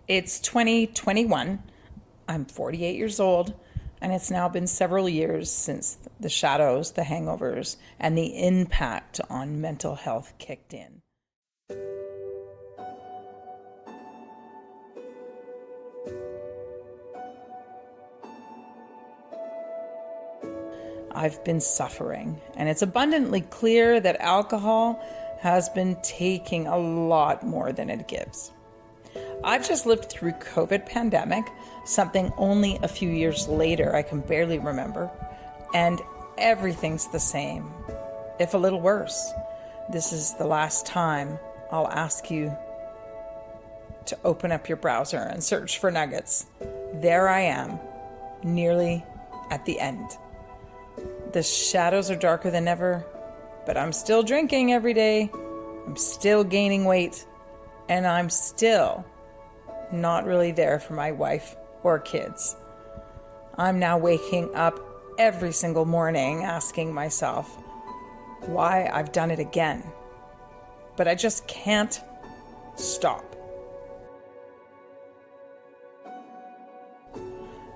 It's 2021. I'm 48 years old, and it's now been several years since the shadows, the hangovers, and the impact on mental health kicked in. I've been suffering, and it's abundantly clear that alcohol has been taking a lot more than it gives. I've just lived through COVID pandemic, something only a few years later I can barely remember, and everything's the same, if a little worse. This is the last time I'll ask you to open up your browser and search for nuggets. There I am, nearly at the end. The shadows are darker than ever, but I'm still drinking every day. I'm still gaining weight, and I'm still not really there for my wife or kids. I'm now waking up every single morning asking myself why I've done it again. But I just can't stop.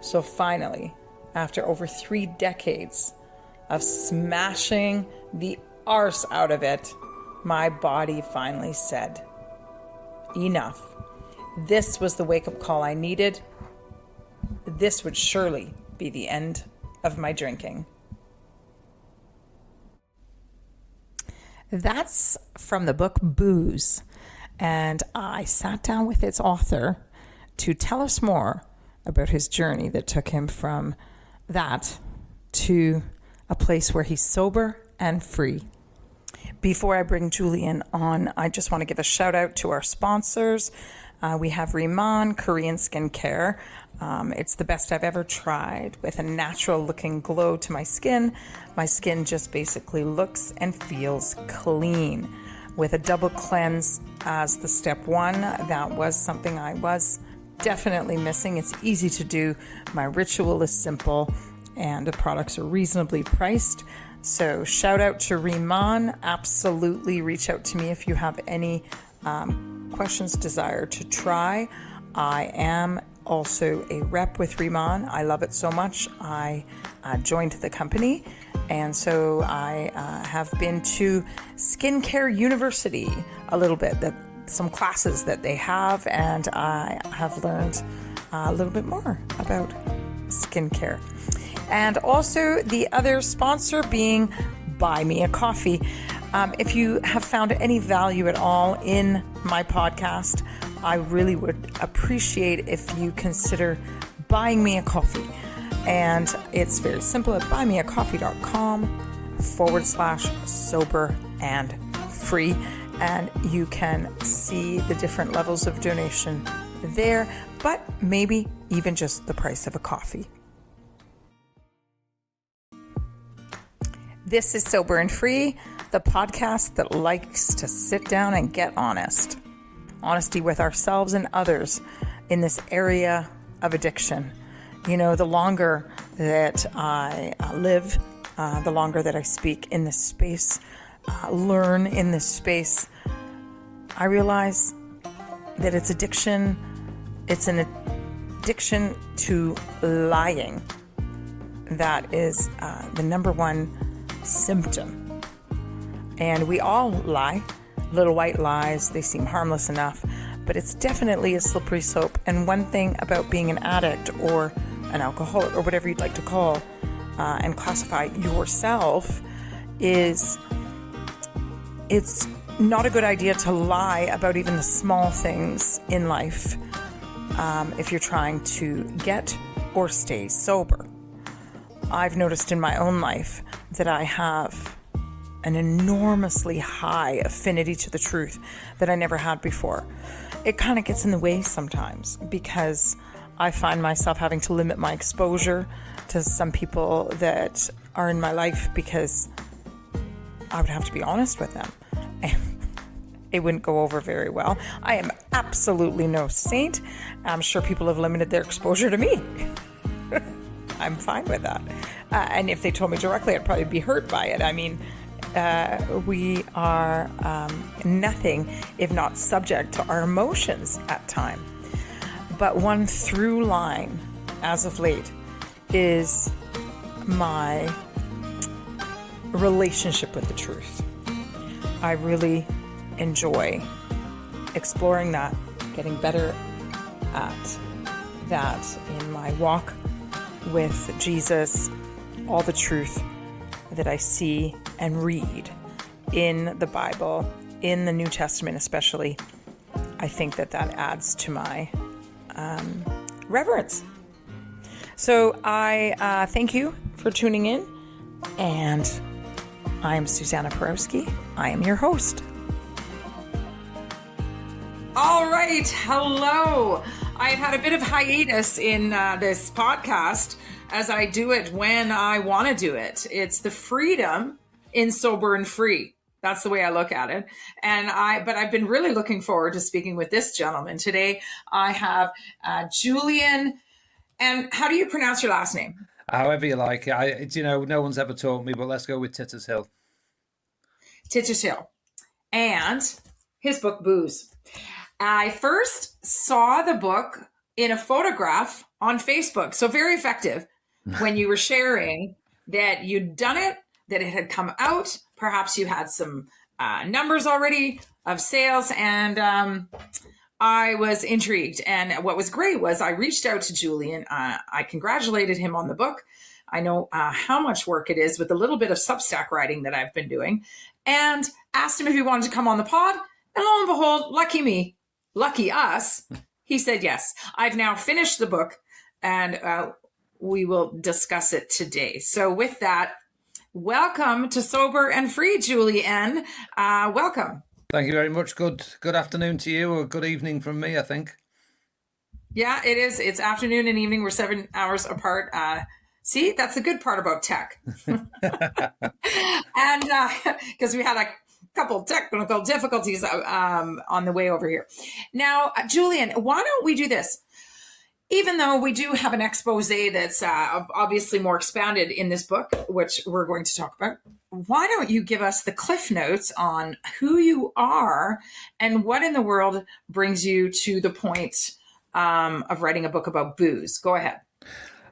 So finally, after over 3 decades of smashing the arse out of it, my body finally said, enough. This was the wake-up call I needed. This would surely be the end of my drinking. That's from the book Booze, and I sat down with its author to tell us more about his journey that took him from that to a place where he's sober and free. Before I bring Julian on, I just want to give a shout out to our sponsors. We have Riman Korean Skincare. It's the best I've ever tried, with a natural looking glow to my skin. My skin just basically looks and feels clean. With a double cleanse as the step 1, that was something I was definitely missing. It's easy to do. My ritual is simple, and the products are reasonably priced. So shout out to Riman. Absolutely reach out to me if you have any questions, desire to try. I am also a rep with Riman. I love it so much. I joined the company, and so I have been to Skincare University a little bit, some classes that they have, and I have learned a little bit more about skincare. And also the other sponsor being Buy Me a Coffee. If you have found any value at all in my podcast, I really would appreciate if you consider buying me a coffee. And it's very simple at buymeacoffee.com/sober and free. And you can see the different levels of donation there, but maybe even just the price of a coffee. This is Sober and Free, the podcast that likes to sit down and get honest. Honesty with ourselves and others in this area of addiction. You know, the longer that I live, the longer that I speak in this space, learn in this space, I realize that it's addiction. It's an addiction to lying. That is the number one symptom. And we all lie, little white lies. They seem harmless enough, but it's definitely a slippery slope. And one thing about being an addict or an alcoholic or whatever you'd like to call and classify yourself is it's not a good idea to lie about even the small things in life if you're trying to get or stay sober. I've noticed in my own life that I have an enormously high affinity to the truth that I never had before. It kind of gets in the way sometimes because I find myself having to limit my exposure to some people that are in my life because I would have to be honest with them. And it wouldn't go over very well. I am absolutely no saint. I'm sure people have limited their exposure to me. I'm fine with that. And if they told me directly, I'd probably be hurt by it. I mean, we are nothing if not subject to our emotions at time. But one through line as of late is my relationship with the truth. I really enjoy exploring that, getting better at that in my walk with Jesus, all the truth that I see and read in the Bible, in the New Testament especially. I think that adds to my reverence. So I thank you for tuning in, and I'm Susanna Porowski. I am your host. All right. Hello. I've had a bit of hiatus in this podcast as I do it when I want to do it. It's the freedom in Sober and Free. That's the way I look at it. But I've been really looking forward to speaking with this gentleman. Today I have Julian, and how do you pronounce your last name? However you like. No one's ever taught me, but let's go with Tittershill. Tittershill. And his book, Booze. I first saw the book in a photograph on Facebook. So very effective when you were sharing that you'd done it, that it had come out. Perhaps you had some numbers already of sales, and I was intrigued. And what was great was I reached out to Julian. I congratulated him on the book. I know how much work it is with a little bit of Substack writing that I've been doing, and asked him if he wanted to come on the pod. And lo and behold, lucky me, lucky us, he said yes. I've now finished the book, and we will discuss it today. So with that, welcome to Sober and Free, Julian. Welcome. Thank you very much. Good afternoon to you, or good evening from me, I think. Yeah, it is. It's afternoon and evening. We're 7 hours apart. See, that's the good part about tech. And because we had a couple technical difficulties on the way over here. Now, Julian, why don't we do this? Even though we do have an expose that's obviously more expanded in this book, which we're going to talk about, why don't you give us the cliff notes on who you are and what in the world brings you to the point of writing a book about booze? Go ahead.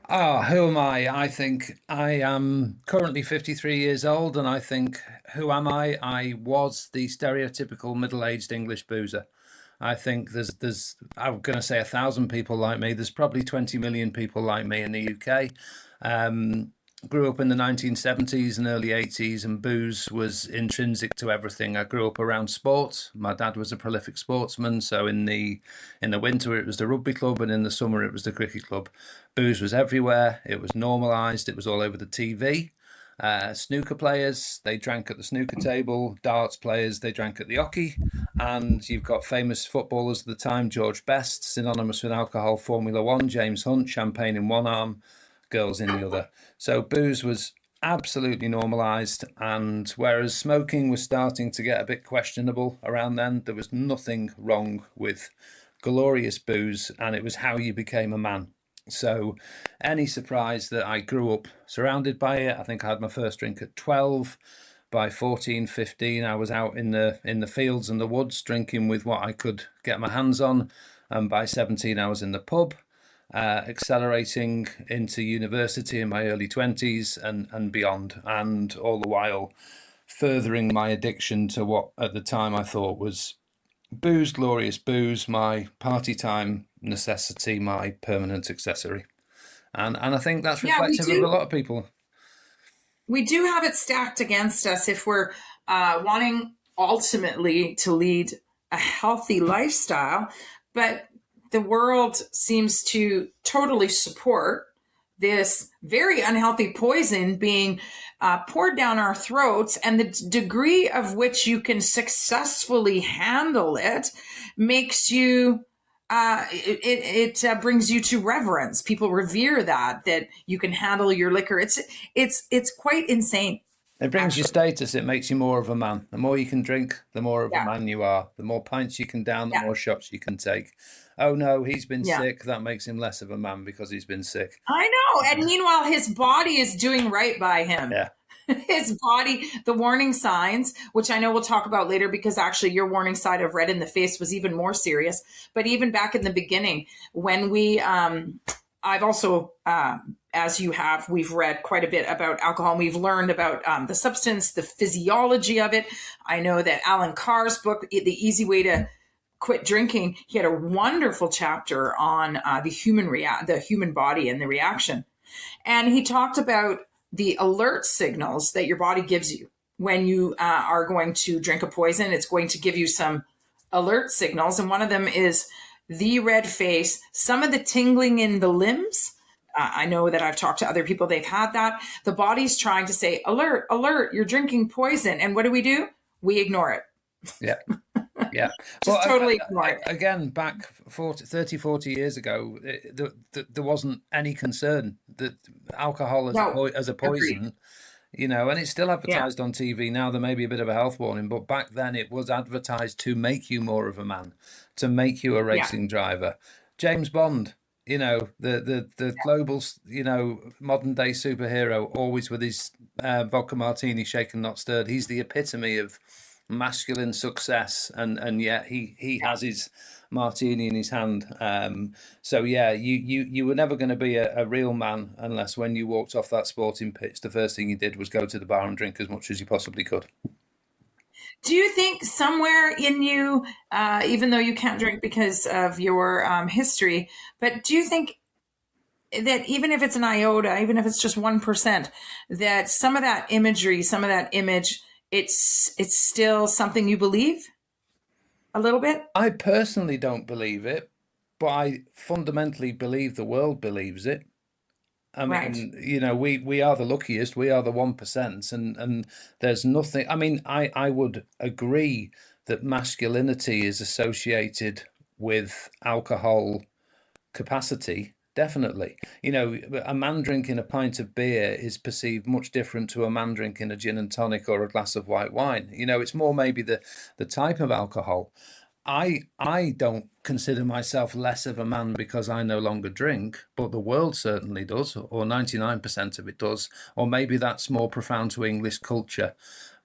Who am I? I think I am currently 53 years old, and I think, who am I? I was the stereotypical middle-aged English boozer. I think there's I'm going to say 1,000 people like me. There's probably 20 million people like me in the UK. Grew up in the 1970s and early 80s, and booze was intrinsic to everything. I grew up around sports. My dad was a prolific sportsman, so in the winter it was the rugby club, and in the summer it was the cricket club. Booze was everywhere. It was normalised. It was all over the TV. Snooker players, they drank at the snooker table. Darts players, they drank at the hockey. And you've got famous footballers at the time, George Best, synonymous with alcohol, Formula One, James Hunt, champagne in one arm, girls in the other. So booze was absolutely normalised, and whereas smoking was starting to get a bit questionable around then, there was nothing wrong with glorious booze, and it was how you became a man. So any surprise that I grew up surrounded by it. I think I had my first drink at 12. By 14, 15, I was out in the fields and the woods drinking with what I could get my hands on. And by 17, I was in the pub, accelerating into university in my early 20s and beyond. And all the while furthering my addiction to what at the time I thought was booze, glorious booze, my party time necessity, my permanent accessory. And I think that's reflective of a lot of people. We do have it stacked against us if we're wanting ultimately to lead a healthy lifestyle, but the world seems to totally support this very unhealthy poison being poured down our throats, and the degree of which you can successfully handle it makes you it brings you to reverence. People revere that you can handle your liquor. It's quite insane. It brings you status. It makes you more of a man. The more you can drink, the more of a man you are. The more pints you can down, the more shots you can take. Oh no, he's been sick. That makes him less of a man because he's been sick. I know. And meanwhile, his body is doing right by him. Yeah. his body, the warning signs, which I know we'll talk about later, because actually your warning sign of red in the face was even more serious. But even back in the beginning, when I've also, as you have, we've read quite a bit about alcohol, and we've learned about the substance, the physiology of it. I know that Alan Carr's book, The Easy Way to Quit Drinking, he had a wonderful chapter on the human body and the reaction. And he talked about the alert signals that your body gives you when you are going to drink a poison. It's going to give you some alert signals. And one of them is the red face, some of the tingling in the limbs. I know that I've talked to other people, they've had that. The body's trying to say, alert, alert, you're drinking poison. And what do? We ignore it. Yeah. Yeah. Just totally ignore it. Again, back 40 years ago, there wasn't any concern that alcohol as a poison, agreed. And it's still advertised on TV now. There may be a bit of a health warning, but back then it was advertised to make you more of a man, to make you a racing driver. James Bond, the global, modern day superhero, always with his vodka martini shaken not stirred. He's the epitome of masculine success, and yet he has his martini in his hand. So yeah, you were never going to be a real man unless when you walked off that sporting pitch, the first thing you did was go to the bar and drink as much as you possibly could. Do you think somewhere in you, even though you can't drink because of your history, but do you think that even if it's an iota, even if it's just 1%, that some of that imagery, some of that image, it's still something you believe a little bit? I personally don't believe it, but I fundamentally believe the world believes it. I mean, we are the luckiest, we are the 1%, and there's nothing. I mean, I would agree that masculinity is associated with alcohol capacity. Definitely. A man drinking a pint of beer is perceived much different to a man drinking a gin and tonic or a glass of white wine. It's more maybe the type of alcohol. I don't consider myself less of a man because I no longer drink, but the world certainly does, or 99% of it does, or maybe that's more profound to English culture.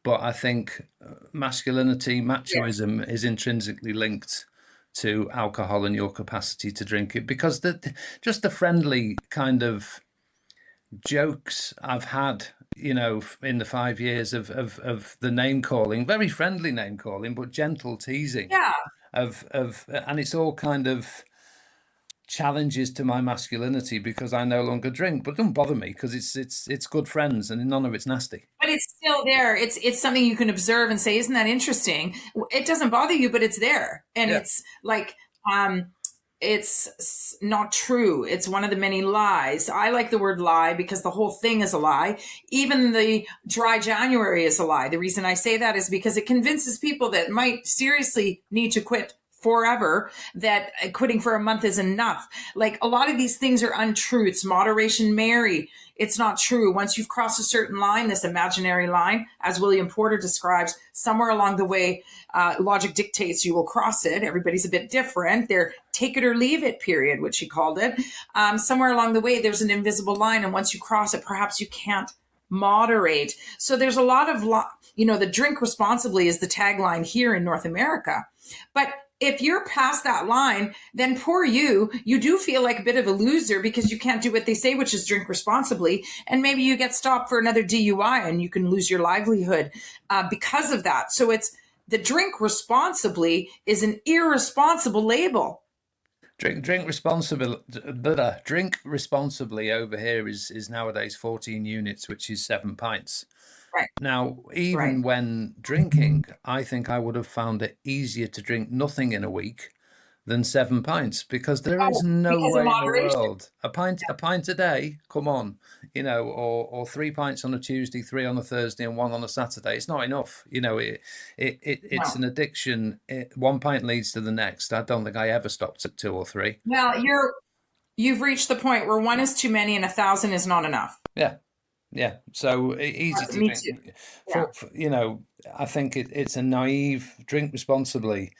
But I think masculinity, machoism is intrinsically linked to alcohol and your capacity to drink it, because just the friendly kind of jokes I've had, in the 5 years of the name calling, very friendly name calling, but gentle teasing and it's all kind of challenges to my masculinity because I no longer drink, but it doesn't bother me because it's good friends and none of it's nasty. But it's still there. It's something you can observe and say, isn't that interesting? It doesn't bother you, but it's there. And it's like, it's not true. It's one of the many lies. I like the word lie because the whole thing is a lie. Even the dry January is a lie. The reason I say that is because it convinces people that might seriously need to quit forever, that quitting for a month is enough. Like, a lot of these things are untruths. Moderation, Mary. It's not true. Once you've crossed a certain line, this imaginary line, as William Porter describes, somewhere along the way, logic dictates you will cross it. Everybody's a bit different. They're take it or leave it period, which he called it. Somewhere along the way, there's an invisible line. And once you cross it, perhaps you can't moderate. So there's a lot of, the drink responsibly is the tagline here in North America. But if you're past that line, then poor you do feel like a bit of a loser because you can't do what they say, which is drink responsibly. And maybe you get stopped for another DUI and you can lose your livelihood because of that. So it's the drink responsibly is an irresponsible label. Drink responsibly over here is nowadays 14 units, which is 7 pints. Right. Now, even when drinking, I think I would have found it easier to drink nothing in a week than 7 pints, because there is no way in the world a pint a day. Come on, or 3 pints on a Tuesday, 3 on a Thursday, and 1 on a Saturday. It's not enough. It's an addiction. 1 pint leads to the next. I don't think I ever stopped at 2 or 3. Well, you've reached the point where 1 is too many and 1,000 is not enough. Yeah, so easy to drink. I think it's a naive drink responsibly,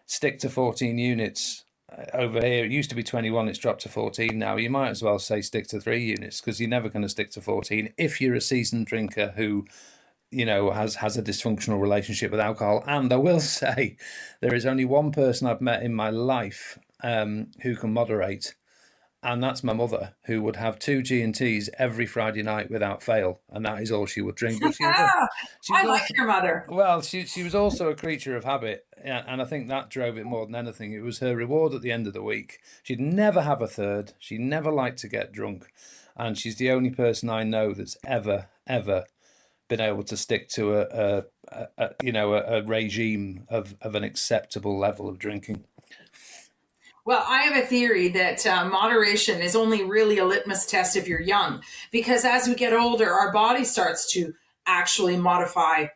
stick to 14 units. over here, it used to be 21, it's dropped to 14 now. You might as well say stick to 3 units, because you're never going to stick to 14 if you're a seasoned drinker who, has a dysfunctional relationship with alcohol. And I will say, there is only one person I've met in my life who can moderate, and that's my mother, who would have two G&Ts every Friday night without fail, and that is all she would drink. But she was I like also, your mother. well, she was also a creature of habit, and I think that drove it more than anything. It was her reward at the end of the week. She'd never have a third. She never liked to get drunk, and she's the only person I know that's ever been able to stick to a regime of an acceptable level of drinking. Well, I have a theory that moderation is only really a litmus test if you're young, because as we get older, our body starts to actually modify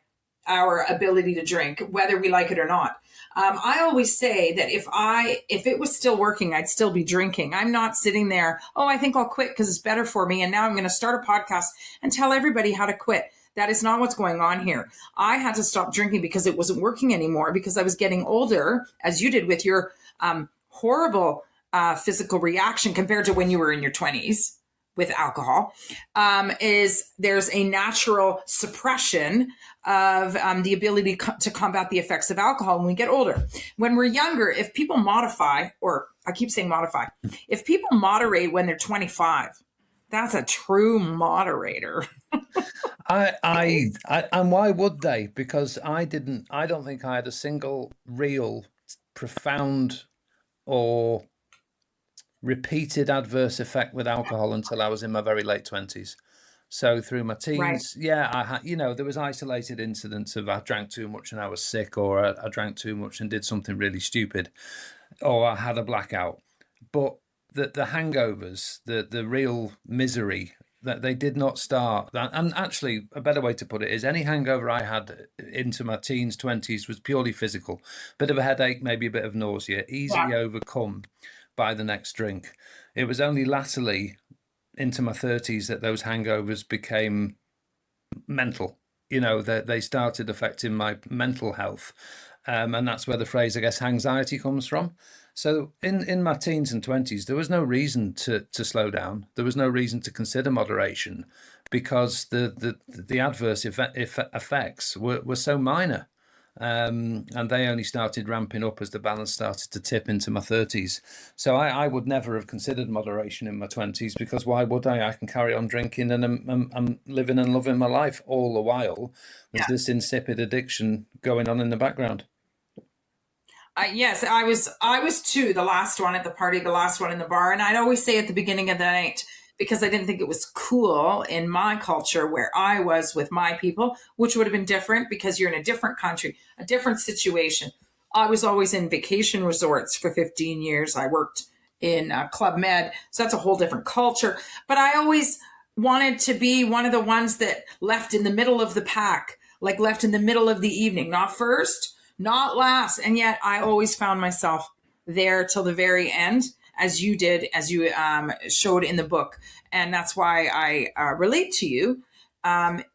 our ability to drink, whether we like it or not. I always say that if it was still working, I'd still be drinking. I'm not sitting there, oh, I think I'll quit because it's better for me, and now I'm going to start a podcast and tell everybody how to quit. That is not what's going on here. I had to stop drinking because it wasn't working anymore, because I was getting older, as you did with your horrible physical reaction compared to when you were in your 20s with alcohol, is there's a natural suppression of the ability to combat the effects of alcohol when we get older. When we're younger, if people modify, or I keep saying modify, if people moderate when they're 25, that's a true moderator. And why would they? Because I don't think I had a single real profound or repeated adverse effect with alcohol until I was in my very late 20s. So through my teens, right. Yeah, I had, there was isolated incidents of I drank too much and I was sick, or I drank too much and did something really stupid, or I had a blackout. But the hangovers, the real misery, that they did not start. And actually, a better way to put it is any hangover I had into my teens, 20s was purely physical. Bit of a headache, maybe a bit of nausea, easily overcome by the next drink. It was only latterly into my 30s that those hangovers became mental. They started affecting my mental health. And that's where the phrase, I guess, anxiety comes from. So in my teens and 20s, there was no reason to slow down. There was no reason to consider moderation, because the adverse effects were so minor. And they only started ramping up as the balance started to tip into my 30s. So I would never have considered moderation in my 20s, because why would I? I can carry on drinking and I'm living and loving my life all the while. There's this insipid addiction going on in the background. Yes, I was too, the last one at the party, the last one in the bar. And I'd always say at the beginning of the night, because I didn't think it was cool in my culture where I was with my people, which would have been different because you're in a different country, a different situation. I was always in vacation resorts for 15 years. I worked in Club Med, so that's a whole different culture. But I always wanted to be one of the ones that left in the middle of the pack, like left in the middle of the evening, not first, not last. And yet I always found myself there till the very end, as you did, as you showed in the book. And that's why I relate to you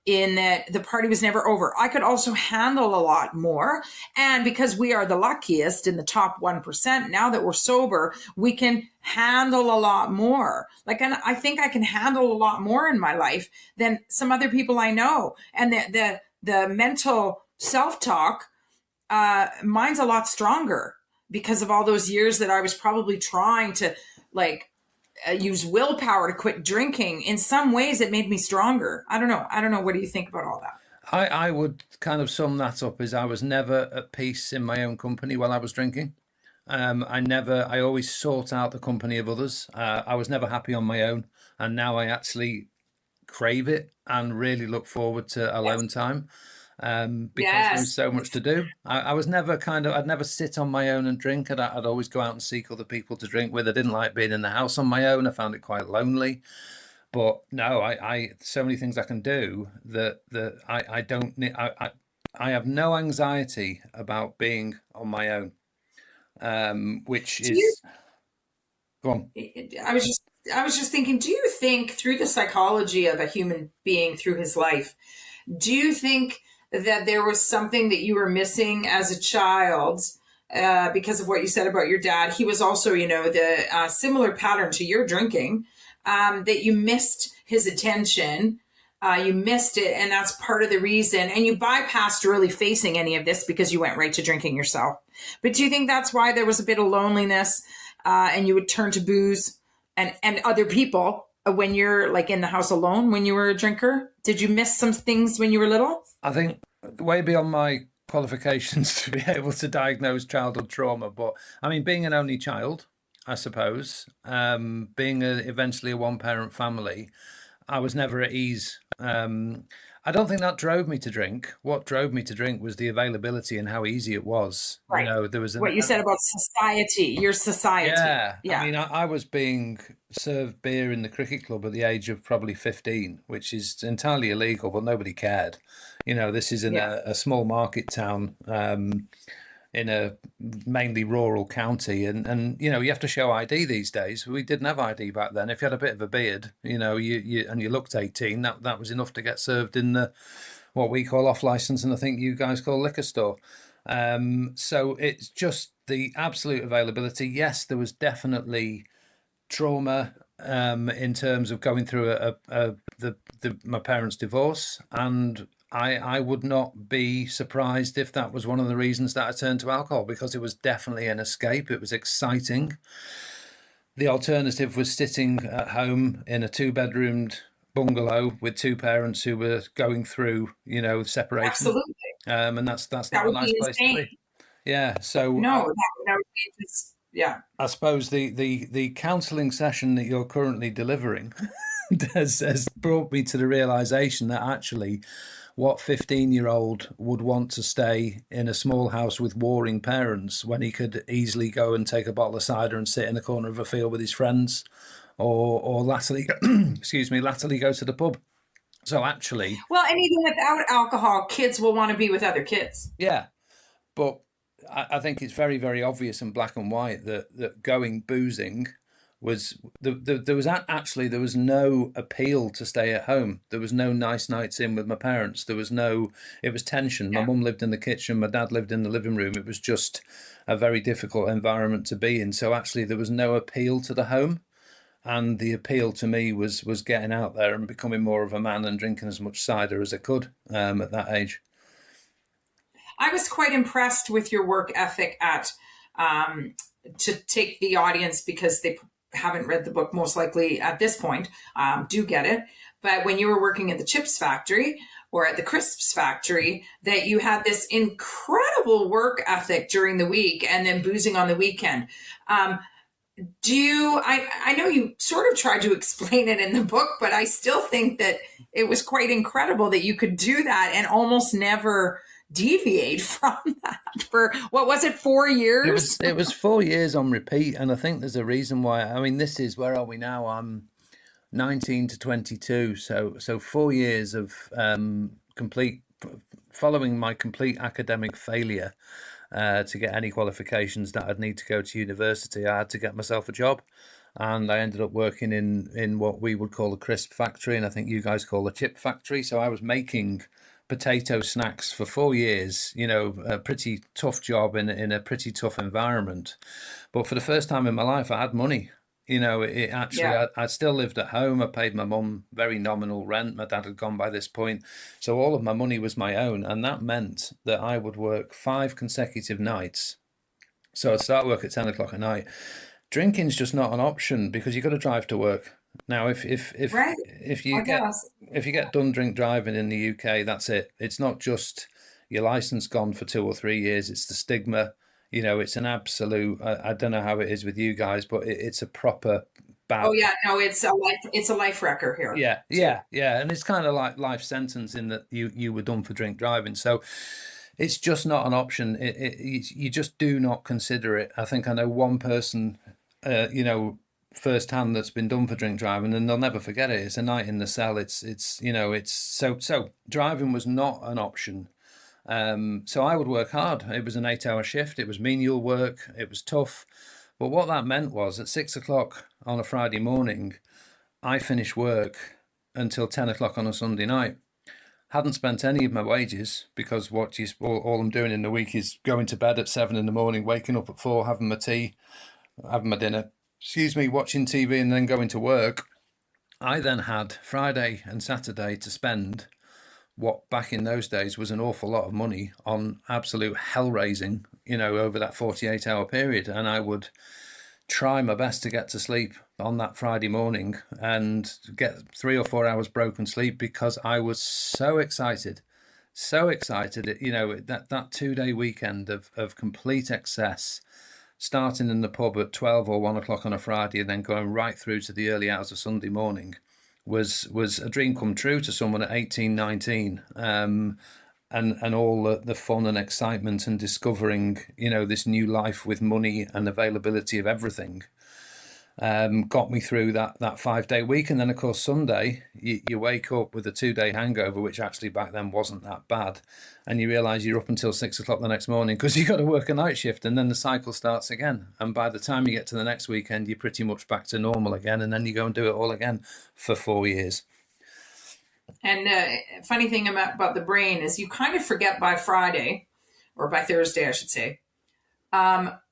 in that the party was never over. I could also handle a lot more. And because we are the luckiest in the top 1%, now that we're sober, we can handle a lot more. Like, and I think I can handle a lot more in my life than some other people I know. And the mental self-talk, mine's a lot stronger because of all those years that I was probably trying to use willpower to quit drinking. In some ways it made me stronger. I don't know. What do you think about all that? I would kind of sum that up as I was never at peace in my own company while I was drinking. I always sought out the company of others. I was never happy on my own. And now I actually crave it and really look forward to alone time. Because there's so much to do. I was never I'd never sit on my own and drink. I'd always go out and seek other people to drink with. I didn't like being in the house on my own. I found it quite lonely. But no, I so many things I can do that I don't need. I have no anxiety about being on my own, which is. Go on. I was just thinking, do you think through the psychology of a human being through his life, do you think that there was something that you were missing as a child because of what you said about your dad. He was also, the similar pattern to your drinking, that you missed his attention. You missed it, and that's part of the reason. And you bypassed really facing any of this because you went right to drinking yourself. But do you think that's why there was a bit of loneliness, and you would turn to booze and other people when you're like in the house alone when you were a drinker? Did you miss some things when you were little? I think way beyond my qualifications to be able to diagnose childhood trauma, but I mean, being an only child, I suppose, being eventually a one-parent family, I was never at ease. I don't think that drove me to drink. What drove me to drink was the availability and how easy it was. Right. There was What you said about society, your society. yeah. I Yeah. mean, I was being served beer in the cricket club at the age of probably 15, which is entirely illegal, but nobody cared. This is in Yeah. a small market town. In a mainly rural county, and you have to show ID these days. We didn't have ID back then. If you had a bit of a beard, you looked 18, that was enough to get served in the what we call off license, and I think you guys call liquor store. So it's just the absolute availability. Yes, there was definitely trauma in terms of going through my parents' divorce, and I would not be surprised if that was one of the reasons that I turned to alcohol, because it was definitely an escape. It was exciting. The alternative was sitting at home in a two-bedroomed bungalow with two parents who were going through, separation. Absolutely. And that's That not a would nice be place to insane. be. Yeah. So No, that would be just, yeah. I suppose the counselling session that you're currently delivering has brought me to the realization that actually what 15-year-old would want to stay in a small house with warring parents when he could easily go and take a bottle of cider and sit in a corner of a field with his friends, or latterly latterly go to the pub. So actually, Well, and even without alcohol, kids will want to be with other kids. yeah, but I think it's very, very obvious and black and white that going boozing was there was actually there was no appeal to stay at home. There was no nice nights in with my parents. There was no, it was tension. My Yeah. mum lived in the kitchen, my dad lived in the living room. It was just a very difficult environment to be in. So actually there was no appeal to the home. And the appeal to me was getting out there and becoming more of a man and drinking as much cider as I could at that age. I was quite impressed with your work ethic um, to take the audience, because they haven't read the book most likely at this point, do get it. But when you were working at the chips factory or at the crisps factory, that you had this incredible work ethic during the week and then boozing on the weekend. I know you sort of tried to explain it in the book, but I still think that it was quite incredible that you could do that and almost never deviate from that for, what was it, 4 years? It was 4 years on repeat, and I think there's a reason why. I mean, this is, where are we now? I'm 19 to 22, so 4 years of complete following my complete academic failure to get any qualifications that I'd need to go to university. I had to get myself a job, and I ended up working in what we would call a crisp factory, and I think you guys call a chip factory. So I was making potato snacks for 4 years, a pretty tough job in a pretty tough environment. But for the first time in my life, I had money. It actually, Yeah. I still lived at home. I paid my mum very nominal rent. My dad had gone by this point. So all of my money was my own. And that meant that I would work 5 consecutive nights. So I'd start work at 10 o'clock at night. Drinking's just not an option because you've got to drive to work. Now, Right. if I you get guess. if you get done drink driving in the UK, that's it. It's not just your license gone for 2 or 3 years. It's the stigma. It's an absolute. I don't know how it is with you guys, but it's a proper Oh bad. yeah, no, it's a life wrecker here Yeah, too. yeah, yeah, and it's kind of like life sentence in that you were done for drink driving. So it's just not an option. You just do not consider it. I think I know one person, firsthand, that's been done for drink driving, and they'll never forget it. It's a night in the cell. It's so driving was not an option. So I would work hard. It was an 8-hour shift. It was menial work. It was tough. But what that meant was at 6 o'clock on a Friday morning, I finished work until 10 o'clock on a Sunday night. hadn't spent any of my wages, because all I'm doing in the week is going to bed at 7 in the morning, waking up at 4, having my tea, having my dinner, watching TV, and then going to work. I then had Friday and Saturday to spend what back in those days was an awful lot of money on absolute hell raising, over that 48-hour period. And I would try my best to get to sleep on that Friday morning and get 3 or 4 hours broken sleep, because I was so excited. That 2-day weekend of complete excess, starting in the pub at 12 or 1 o'clock on a Friday and then going right through to the early hours of Sunday morning was a dream come true to someone at 18, 19. And all the fun and excitement and discovering, this new life with money and availability of everything, got me through that 5-day week. And then, of course, Sunday, you wake up with a 2-day hangover, which actually back then wasn't that bad. And you realise you're up until 6 o'clock the next morning because you've got to work a night shift, and then the cycle starts again. And by the time you get to the next weekend, you're pretty much back to normal again. And then you go and do it all again for 4 years. And funny thing about the brain is you kind of forget by Friday, or by Thursday, I should say.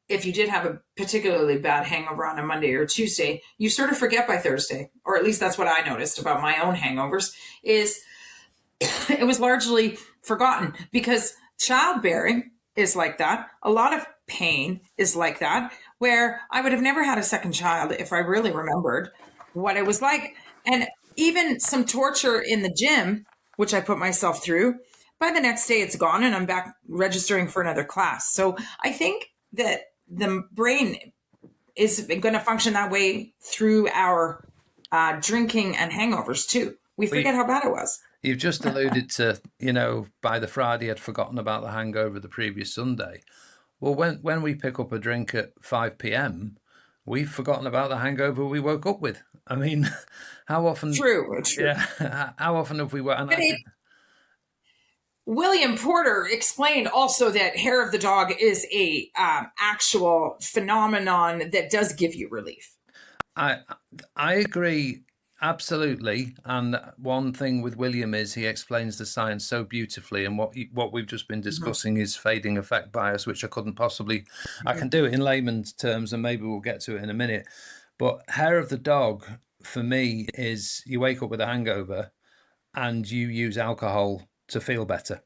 If you did have a particularly bad hangover on a Monday or Tuesday, you sort of forget by Thursday, or at least that's what I noticed about my own hangovers, is it was largely forgotten, because childbearing is like that. A lot of pain is like that, where I would have never had a second child if I really remembered what it was like. And even some torture in the gym, which I put myself through, by the next day it's gone and I'm back registering for another class. So I think that the brain is going to function that way through our drinking and hangovers too. We forget how bad it was. You've just alluded to, by the Friday I'd forgotten about the hangover the previous Sunday. Well, when we pick up a drink at 5 p.m, we've forgotten about the hangover we woke up with. I mean, how often? True. Yeah, how often have we? William Porter explained also that hair of the dog is a actual phenomenon that does give you relief. I agree absolutely. And one thing with William is he explains the science so beautifully, and what we've just been discussing is fading effect bias, which I couldn't possibly. I can do it in layman's terms, and maybe we'll get to it in a minute. But hair of the dog for me is you wake up with a hangover and you use alcohol to feel better.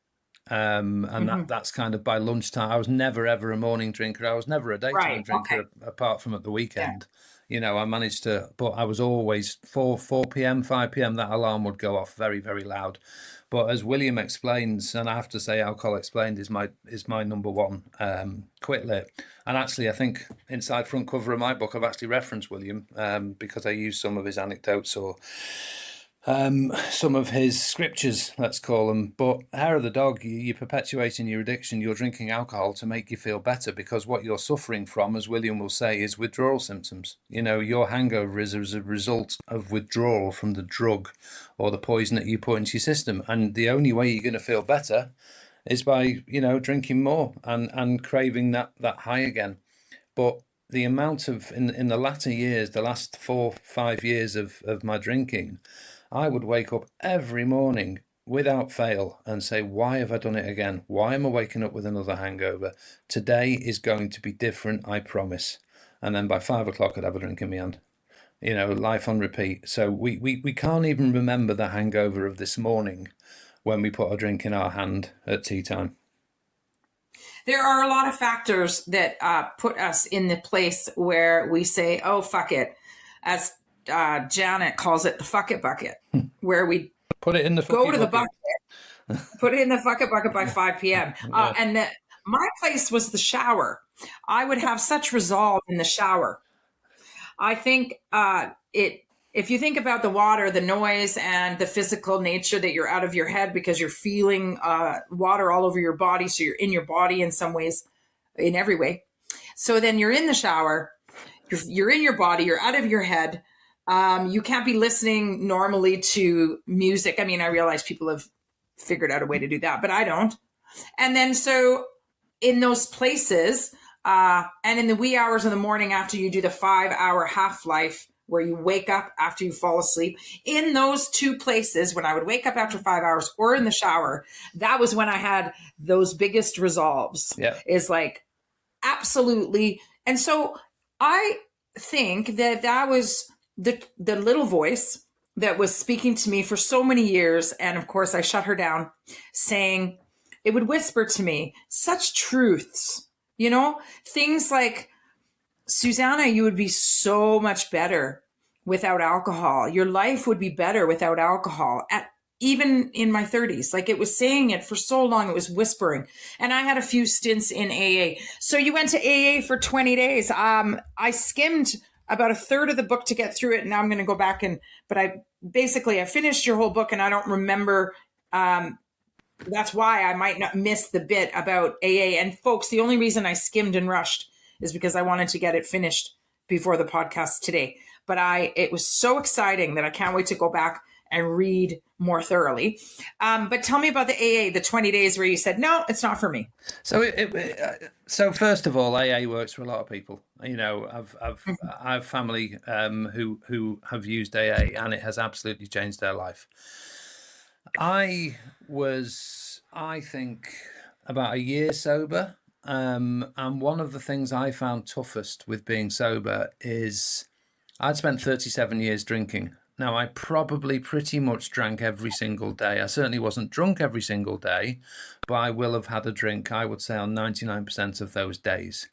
And that's kind of by lunchtime. I was never, ever a morning drinker. I was never a daytime drinker, apart from at the weekend. Yeah. I managed to, but I was always 4 p.m, 5 p.m, that alarm would go off very, very loud. But as William explains, and I have to say Alcohol Explained is my number one quit lit. And actually, I think inside front cover of my book, I've actually referenced William because I use some of his anecdotes or some of his scriptures, let's call them. But hair of the dog, you're perpetuating your addiction. You're drinking alcohol to make you feel better, because what you're suffering from, as William will say, is withdrawal symptoms. Your hangover is as a result of withdrawal from the drug or the poison that you put into your system. And the only way you're going to feel better is by, drinking more and craving that high again. But the amount of, in the latter years, the last 4-5 years of my drinking, I would wake up every morning without fail and say, why have I done it again? Why am I waking up with another hangover? Today is going to be different, I promise. And then by 5 o'clock, I'd have a drink in my hand. Life on repeat. So we can't even remember the hangover of this morning when we put a drink in our hand at tea time. There are a lot of factors that put us in the place where we say, oh, fuck it. As Janet calls it, the fuck it bucket, where we put it in the go to the bucket, put it in the fuck it bucket by 5 p.m. Yeah. And my place was the shower. I would have such resolve in the shower. I think if you think about the water, the noise, and the physical nature that you're out of your head because you're feeling water all over your body. So you're in your body in some ways, in every way. So then you're in the shower, you're in your body, you're out of your head. You can't be listening normally to music. I mean, I realize people have figured out a way to do that, but I don't. And then so in those places, and in the wee hours of the morning after you do the 5-hour half-life where you wake up after you fall asleep. In those two places, when I would wake up after 5 hours or in the shower, that was when I had those biggest resolves. Yeah. Is like, absolutely. And so I think that that was the little voice that was speaking to me for so many years. And of course, I shut her down, saying, it would whisper to me such truths, things like, Susanna, you would be so much better without alcohol. Your life would be better without alcohol. Even in my 30s, like, it was saying it for so long, it was whispering. And I had a few stints in AA. So you went to AA for 20 days. I skimmed about a third of the book to get through it. And now I'm going to go back but I finished your whole book, and I don't remember. That's why I might not miss the bit about AA. And folks, the only reason I skimmed and rushed is because I wanted to get it finished before the podcast today. But it was so exciting that I can't wait to go back and read more thoroughly. But tell me about the AA, the 20 days where you said, no, it's not for me. So, so first of all, AA works for a lot of people. I have family who have used AA, and it has absolutely changed their life. I think, about a year sober. And one of the things I found toughest with being sober is I'd spent 37 years drinking. Now, I probably pretty much drank every single day. I certainly wasn't drunk every single day, but I will have had a drink, I would say, on 99% of those days.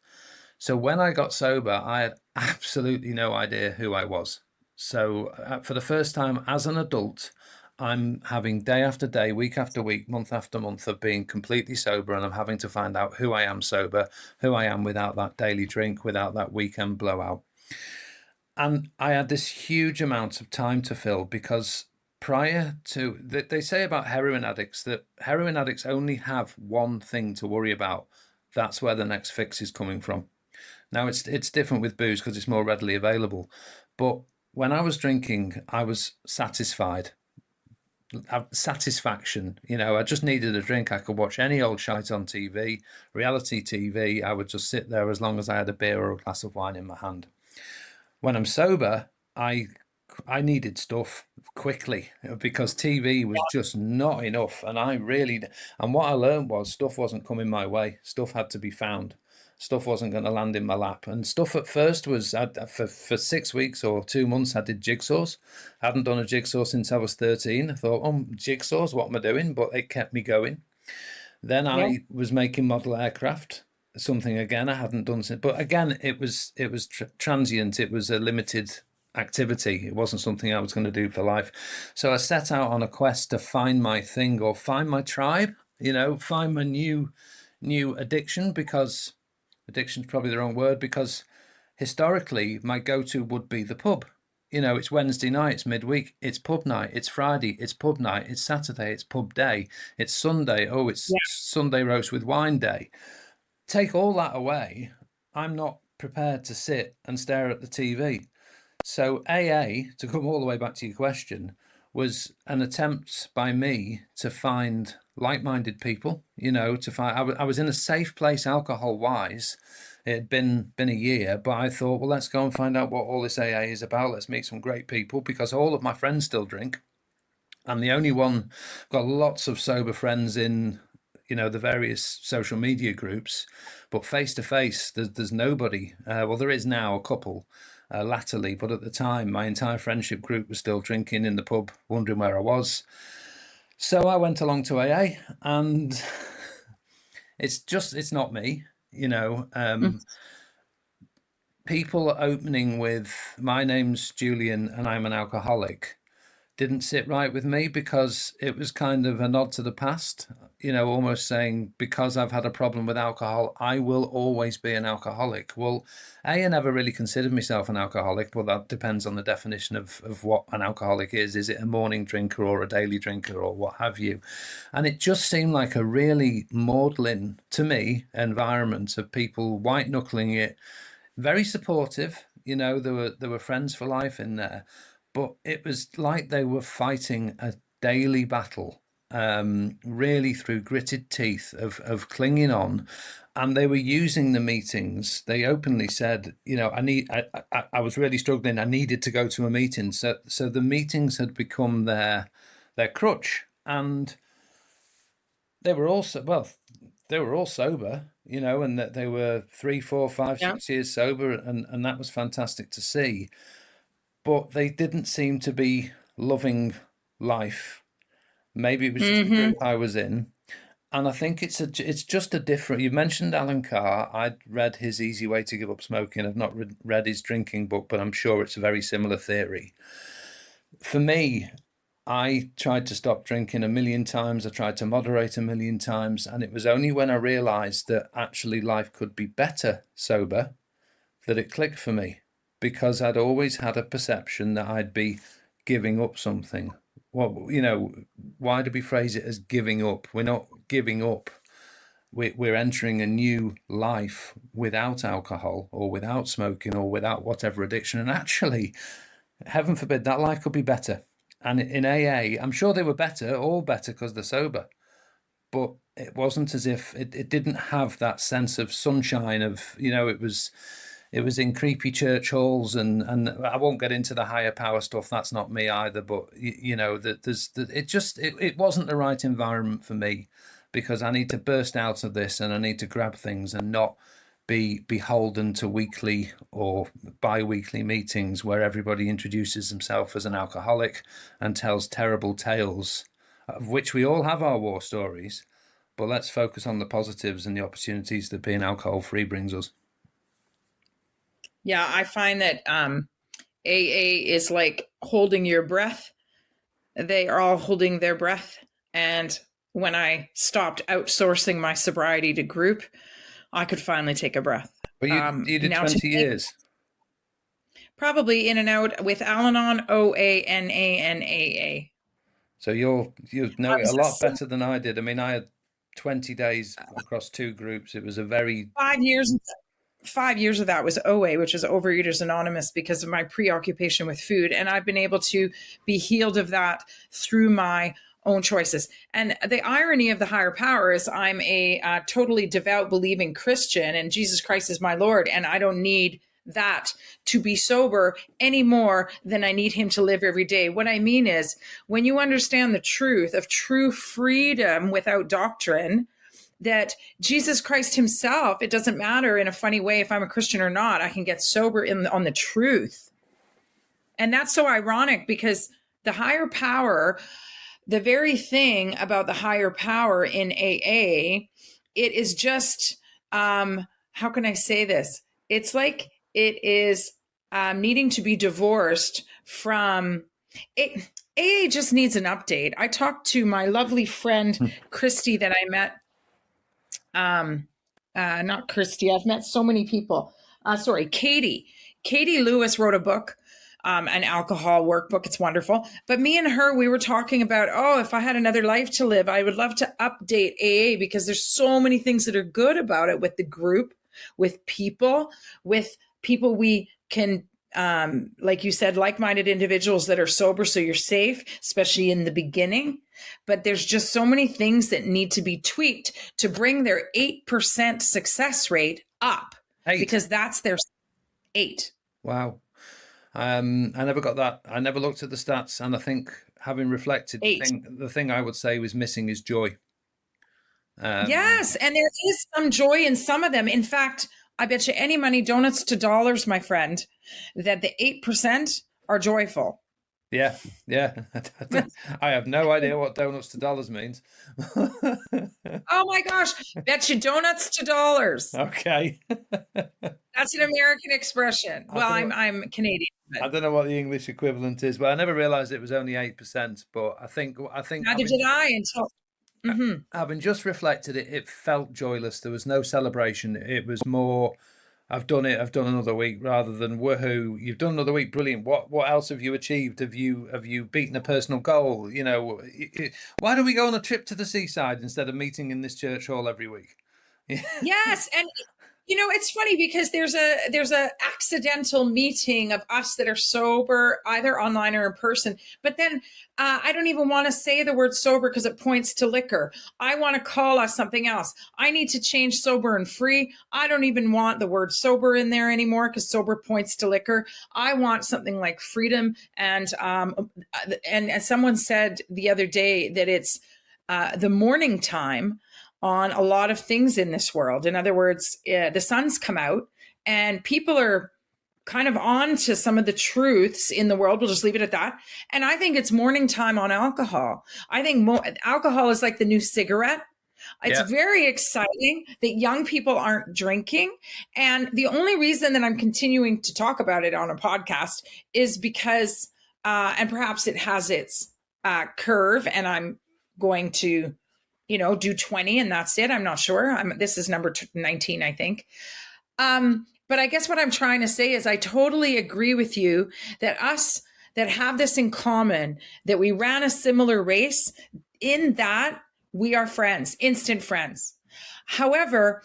So when I got sober, I had absolutely no idea who I was. So for the first time as an adult, I'm having day after day, week after week, month after month of being completely sober, and I'm having to find out who I am sober, who I am without that daily drink, without that weekend blowout. And I had this huge amount of time to fill, because prior to, they say about heroin addicts that heroin addicts only have one thing to worry about. That's where the next fix is coming from. Now, it's different with booze because it's more readily available. But when I was drinking, I was satisfied. Satisfaction, I just needed a drink. I could watch any old shite on TV, reality TV. I would just sit there as long as I had a beer or a glass of wine in my hand. When I'm sober, I needed stuff quickly, because TV was just not enough. And what I learned was stuff wasn't coming my way. Stuff had to be found. Stuff wasn't going to land in my lap. And stuff at first was, for 6 weeks or 2 months, I did jigsaws. I hadn't done a jigsaw since I was 13. I thought, jigsaws, what am I doing? But it kept me going. Then I was making model aircraft, something again I hadn't done since. But again, it was transient. It was a limited activity. It wasn't something I was going to do for life. So I set out on a quest to find my thing, or find my tribe, find my new addiction, because addiction's probably the wrong word, because historically my go-to would be the pub. It's Wednesday night, it's midweek, it's pub night, it's Friday, it's pub night, it's Saturday, it's pub day, it's Sunday, it's Sunday roast with wine day. Take all that away, I'm not prepared to sit and stare at the TV. So AA, to come all the way back to your question, was an attempt by me to find like-minded people, to find, I was in a safe place alcohol-wise. It had been a year, but I thought, well, let's go and find out what all this AA is about. Let's meet some great people, because all of my friends still drink. I'm the only one. Got lots of sober friends in, the various social media groups, but face to face, there's nobody. Well, there is now a couple. Latterly, but at the time my entire friendship group was still drinking in the pub, wondering where I was. So I went along to AA, and it's not me, people opening with, my name's Julian and I'm an alcoholic, didn't sit right with me, because it was kind of a nod to the past, almost saying, because I've had a problem with alcohol, I will always be an alcoholic. Well, I never really considered myself an alcoholic, but that depends on the definition of what an alcoholic is. Is it a morning drinker or a daily drinker or what have you? And it just seemed like a really maudlin, to me, environment of people white knuckling it, very supportive. There were friends for life in there. But it was like they were fighting a daily battle, really through gritted teeth of clinging on. and they were using the meetings. They openly said, I was really struggling. I needed to go to a meeting. So the meetings had become their crutch, and they were also, well, they were all sober, and that they were 3, 4, 5, Yeah. 6 years sober, and that was fantastic to see. But they didn't seem to be loving life. Maybe it was just the group I was in. And I think it's just a different. You mentioned Alan Carr. I'd read his Easy Way to Give Up Smoking. I've not read his drinking book, but I'm sure it's a very similar theory. For me, I tried to stop drinking a million times. I tried to moderate a million times, and it was only when I realised that actually life could be better sober that it clicked for me, because I'd always had a perception that I'd be giving up something. Well, why do we phrase it as giving up? We're not giving up. We're entering a new life without alcohol or without smoking or without whatever addiction. And actually, heaven forbid, that life could be better. And in AA, I'm sure they were better, all better because they're sober. But it wasn't as if it didn't have that sense of sunshine of, it was in creepy church halls, and I won't get into the higher power stuff. That's not me either. But it wasn't the right environment for me, because I need to burst out of this and I need to grab things and not be beholden to weekly or bi-weekly meetings where everybody introduces himself as an alcoholic and tells terrible tales, of which we all have our war stories. But let's focus on the positives and the opportunities that being alcohol free brings us. Yeah, I find that AA is like holding your breath. They are all holding their breath. And when I stopped outsourcing my sobriety to group, I could finally take a breath. But you did 20 years. Probably in and out with Al-Anon, OA, NA, and AA. So you know it a lot better than I did. I mean, I had 20 days across 2 groups. It was a very 5 years. 5 years of that was OA, which is Overeaters Anonymous, because of my preoccupation with food. And I've been able to be healed of that through my own choices. And the irony of the higher power is I'm a totally devout, believing Christian, and Jesus Christ is my Lord. And I don't need that to be sober any more than I need him to live every day. What I mean is, when you understand the truth of true freedom without doctrine, that Jesus Christ himself, it doesn't matter in a funny way if I'm a Christian or not, I can get sober on the truth. And that's so ironic, because the higher power, the very thing about the higher power in AA, it is just, how can I say this? It's like it is needing to be divorced from it. AA just needs an update. I talked to my lovely friend, Christy, that I met. Not Christy. I've met so many people. Katie. Katie Lewis wrote a book, an alcohol workbook. It's wonderful. But me and her, we were talking about, if I had another life to live, I would love to update AA, because there's so many things that are good about it, with the group, with people we can, like you said, like-minded individuals that are sober, so you're safe, especially in the beginning. But there's just so many things that need to be tweaked to bring their 8% success rate up. 8. Because that's their 8. Wow. I never got that. I never looked at the stats, and I think, having reflected, the thing I would say was missing is joy. Yes, and there is some joy in some of them. In fact, I bet you any money, donuts to dollars, my friend, that the 8% are joyful. Yeah. I have no idea what donuts to dollars means. Oh my gosh, bet you donuts to dollars. Okay. That's an American expression. Well, I'm Canadian. I don't know what the English equivalent is, but I never realized it was only 8%. But I think neither did I until. Having just reflected, it felt joyless. There was no celebration. It was more, I've done it. I've done another week, rather than woohoo, you've done another week, brilliant. What else have you achieved? Have you beaten a personal goal? Why do we go on a trip to the seaside instead of meeting in this church hall every week? Yes, and It's funny because there's a accidental meeting of us that are sober, either online or in person. But then I don't even want to say the word sober because it points to liquor. I want to call us something else. I need to change sober and free. I don't even want the word sober in there anymore because sober points to liquor. I want something like freedom. And someone said the other day that it's the morning time on a lot of things in this world. In other words, the sun's come out and people are kind of on to some of the truths in the world. We'll just leave it at that. And I think it's morning time on alcohol. I think alcohol is like the new cigarette. It's very exciting that young people aren't drinking. And the only reason that I'm continuing to talk about it on a podcast is because, and perhaps it has its curve, and I'm going to do 20 and that's it. I'm not sure. This is number 19, I think. But I guess what I'm trying to say is I totally agree with you that us that have this in common, that we ran a similar race, in that we are friends, instant friends. However,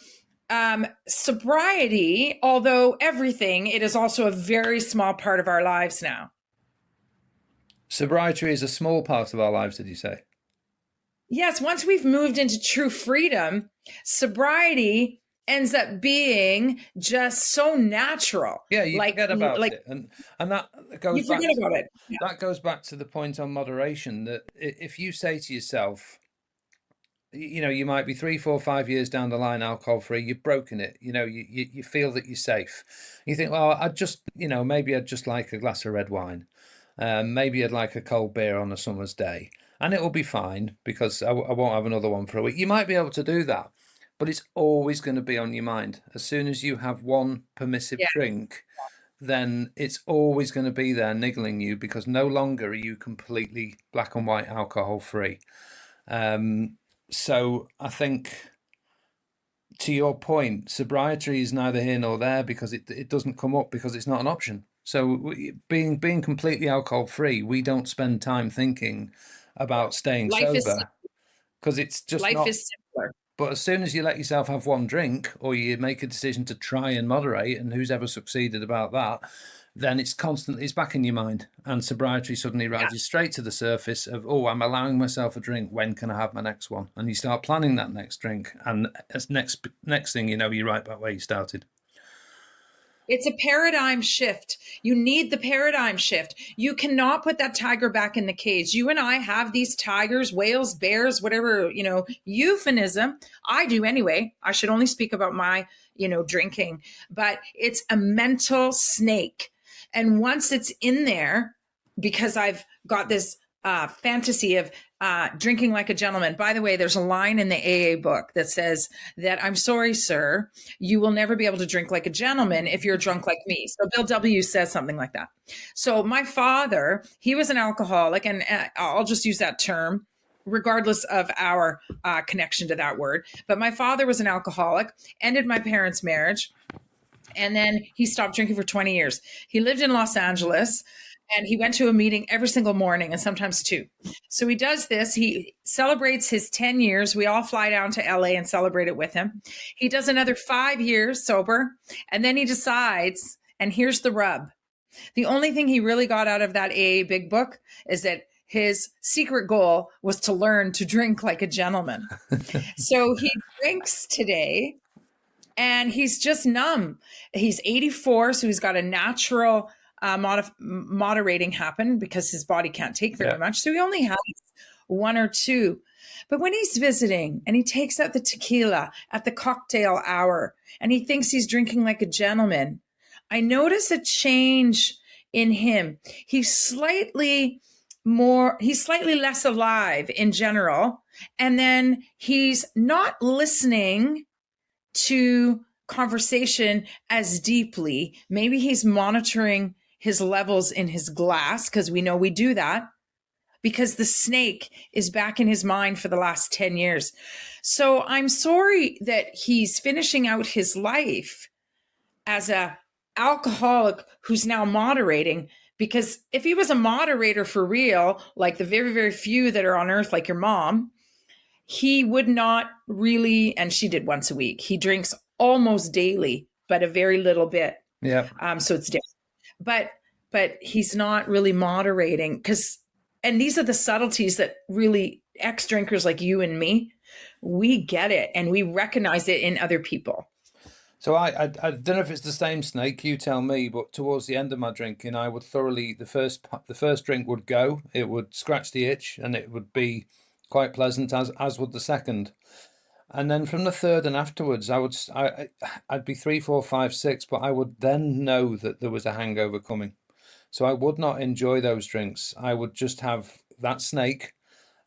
sobriety, although everything, it is also a very small part of our lives now. Sobriety is a small part of our lives, did you say? Yes, once we've moved into true freedom, sobriety ends up being just so natural. Yeah, you forget about it, and that goes back. You forget about it. Yeah. That goes back to the point on moderation. That if you say to yourself, you might be 3, 4, 5 years down the line alcohol free, you've broken it. You feel that you're safe. You think, well, maybe I'd just like a glass of red wine. Maybe I'd like a cold beer on a summer's day. And it will be fine because I won't have another one for a week. You might be able to do that, but it's always going to be on your mind. As soon as you have one permissive drink, then it's always going to be there niggling you, because no longer are you completely black and white alcohol free. So I think, to your point, sobriety is neither here nor there because it doesn't come up because it's not an option. So being completely alcohol free, we don't spend time thinking about staying sober because it's just life is simpler. But as soon as you let yourself have one drink, or you make a decision to try and moderate, and who's ever succeeded about that, then it's back in your mind, and sobriety suddenly rises straight to the surface of, oh, I'm allowing myself a drink. When can I have my next one? And you start planning that next drink, and as next thing you know, you're right back where you started. It's a paradigm shift. You need the paradigm shift. You cannot put that tiger back in the cage. You and I have these tigers, whales, bears, whatever, euphemism. I do anyway. I should only speak about my, drinking, but it's a mental snake. And once it's in there, because I've got this fantasy of drinking like a gentleman. By the way, there's a line in the AA book that says that, I'm sorry, sir, you will never be able to drink like a gentleman if you're drunk like me. So Bill W. says something like that. So my father, he was an alcoholic, and I'll just use that term regardless of our connection to that word. But my father was an alcoholic, ended my parents' marriage, and then he stopped drinking for 20 years. He lived in Los Angeles, and he went to a meeting every single morning, and sometimes 2. So he does this. He celebrates his 10 years. We all fly down to LA and celebrate it with him. He does another 5 years sober. And then he decides, and here's the rub. The only thing he really got out of that AA big book is that his secret goal was to learn to drink like a gentleman. So he drinks today, and he's just numb. He's 84, so he's got a natural moderating happen because his body can't take very much. So he only has 1 or 2. But when he's visiting and he takes out the tequila at the cocktail hour and he thinks he's drinking like a gentleman, I notice a change in him. He's slightly less alive in general. And then he's not listening to conversation as deeply. Maybe he's monitoring his levels in his glass, because we know we do that, because the snake is back in his mind for the last 10 years. So I'm sorry that he's finishing out his life as a alcoholic who's now moderating, because if he was a moderator for real, like the very, very few that are on earth, like your mom, he would not really, and she did once a week. He drinks almost daily, but a very little bit. Yeah. So it's different. But he's not really moderating, and these are the subtleties that really ex drinkers like you and me, we get it and we recognize it in other people. So I don't know if it's the same snake, you tell me, but towards the end of my drinking, I would thoroughly, the first drink would go, it would scratch the itch, and it would be quite pleasant, as would the second. And then from the third and afterwards, I'd be three, four, five, six, but I would then know that there was a hangover coming. So I would not enjoy those drinks. I would just have that snake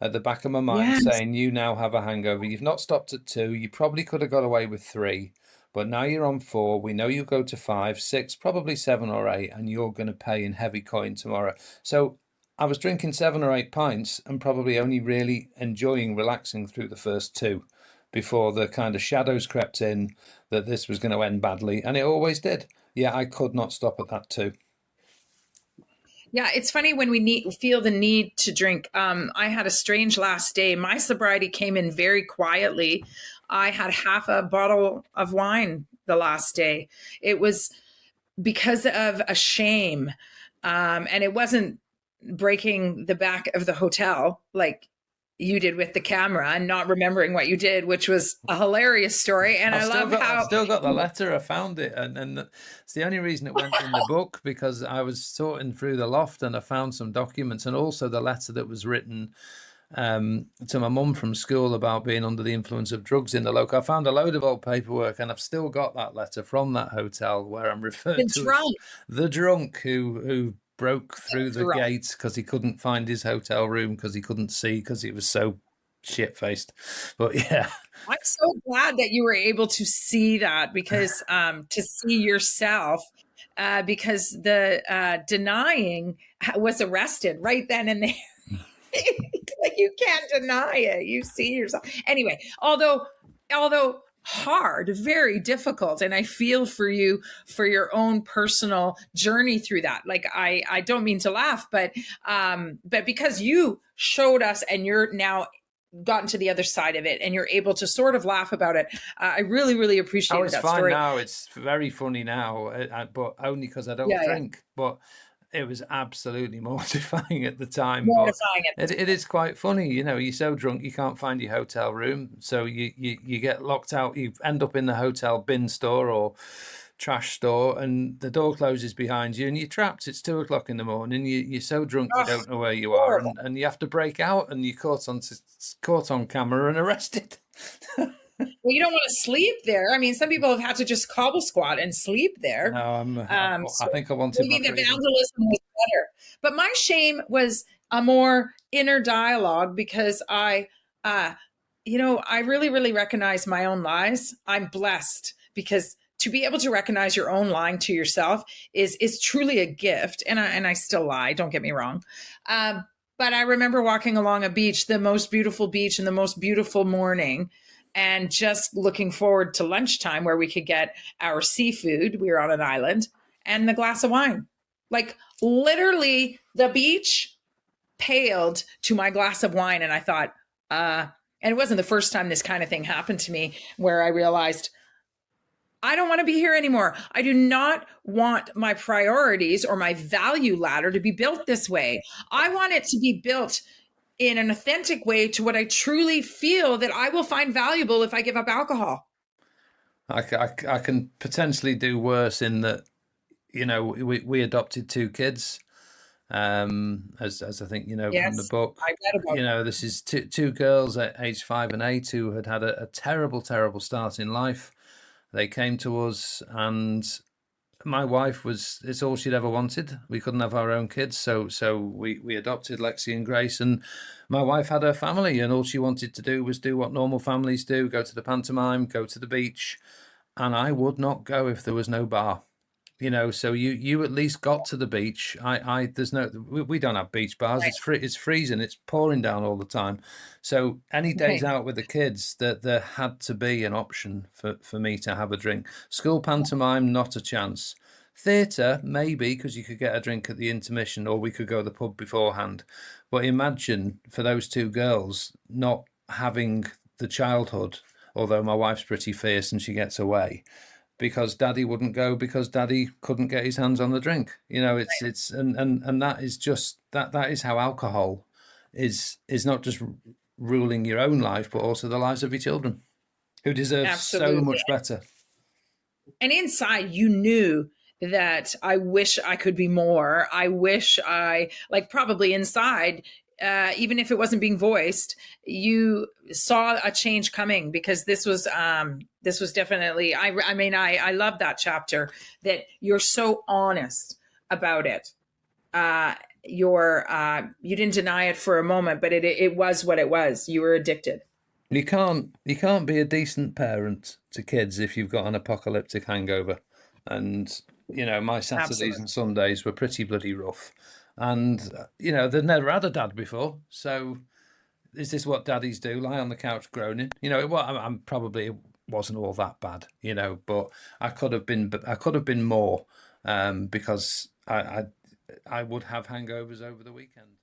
at the back of my mind Yes. saying, you now have a hangover. You've not stopped at two. You probably could have got away with three, but now you're on four. We know you go to five, six, probably seven or eight, and you're going to pay in heavy coin tomorrow. So I was drinking 7 or 8 pints and probably only really enjoying relaxing through the first two before the kind of shadows crept in that this was going to end badly. And it always did. Yeah, I could not stop at that too. Yeah, it's funny when we feel the need to drink. I had a strange last day. My sobriety came in very quietly. I had half a bottle of wine the last day. It was because of a shame. And it wasn't breaking the back of the hotel like you did with the camera and not remembering what you did, which was a hilarious story. And I've still got the letter. I found it, and it's the only reason it went in the book, because I was sorting through the loft and I found some documents, and also the letter that was written to my mum from school about being under the influence of drugs in the local. I found a load of old paperwork, and I've still got that letter from that hotel where I'm referred to as the drunk who broke through the gates because he couldn't find his hotel room because he couldn't see because he was so shit-faced. But yeah, I'm so glad that you were able to see that, because to see yourself, because the denying was arrested right then and there. Like, you can't deny it. You see yourself anyway. Although hard, very difficult, and I feel for you for your own personal journey through that. Like, I don't mean to laugh, but because you showed us and you're now gotten to the other side of it and you're able to sort of laugh about it, I really, really appreciate that story. It's fine now. It's very funny now, but only because I don't drink. Yeah. But it was absolutely mortifying at the time. Mortifying. But it is quite funny, you know. You're so drunk you can't find your hotel room, so you get locked out. You end up in the hotel bin store or trash store, and the door closes behind you, and you're trapped. It's 2:00 in the morning. You're so drunk you don't know where you are, and you have to break out, and you're caught on camera and arrested. Well, you don't want to sleep there. I mean, some people have had to just cobble squat and sleep there. No, I think I wanted maybe the vandalism was better. But my shame was a more inner dialogue, because I really, really recognize my own lies. I'm blessed, because to be able to recognize your own lying to yourself is truly a gift. And I still lie, don't get me wrong. But I remember walking along a beach, the most beautiful beach in the most beautiful morning, and just looking forward to lunchtime where we could get our seafood. We were on an island, and the glass of wine. Like, literally the beach paled to my glass of wine. And I thought, and it wasn't the first time this kind of thing happened to me, where I realized I don't want to be here anymore. I do not want my priorities or my value ladder to be built this way. I want it to be built in an authentic way to what I truly feel that I will find valuable if I give up alcohol. I can potentially do worse in that, you know, we adopted 2 kids, as I think you know, from the book. I read about it. This is two girls at age 5 and 8 who had a terrible start in life. They came to us, and my wife it's all she'd ever wanted. We couldn't have our own kids, so we adopted Lexi and Grace, and my wife had her family, and all she wanted to do was do what normal families do: go to the pantomime, go to the beach. And I would not go if there was no bar. So you at least got to the beach. We don't have beach bars. Right. It's freezing. It's pouring down all the time. So any days out with the kids, that there had to be an option for me to have a drink. School pantomime, not a chance. Theatre, maybe, because you could get a drink at the intermission, or we could go to the pub beforehand. But imagine for those 2 girls not having the childhood although my wife's pretty fierce and she gets away, because Daddy wouldn't go because Daddy couldn't get his hands on the drink. It's and that is just that is how alcohol is not just ruling your own life, but also the lives of your children, who deserve Absolutely. so much better. And inside, you knew that I wish I could be more. I wish probably inside, even if it wasn't being voiced, you saw a change coming, because this was definitely, I love that chapter, that you're so honest about it. You didn't deny it for a moment, but it was what it was. You were addicted. You can't be a decent parent to kids if you've got an apocalyptic hangover. And my Saturdays Absolutely. and Sundays were pretty bloody rough. And they'd never had a dad before, so is this what daddies do? Lie on the couch groaning? I'm probably, it wasn't all that bad, but I could have been more, because I would have hangovers over the weekend.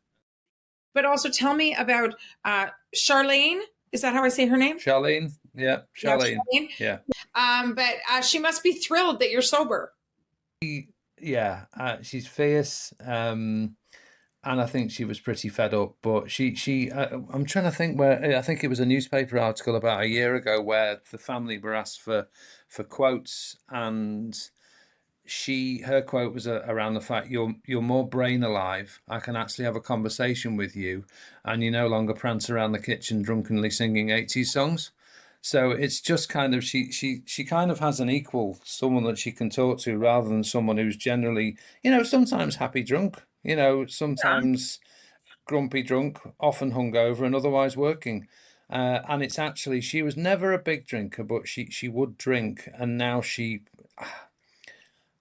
But also tell me about Charlene. Is that how I say her name? Charlene. Yeah, Charlene. Yeah. But she must be thrilled that you're sober. Yeah, she's fierce, and I think she was pretty fed up. But I'm trying to think where, I think it was a newspaper article about a year ago where the family were asked for quotes, and her quote was around the fact, you're more brain alive. I can actually have a conversation with you, and you no longer prance around the kitchen drunkenly singing 80s songs. So it's just kind of, she kind of has an equal, someone that she can talk to, rather than someone who's generally, sometimes happy drunk, sometimes grumpy drunk, often hungover and otherwise working. And it's actually, she was never a big drinker, but she would drink. And now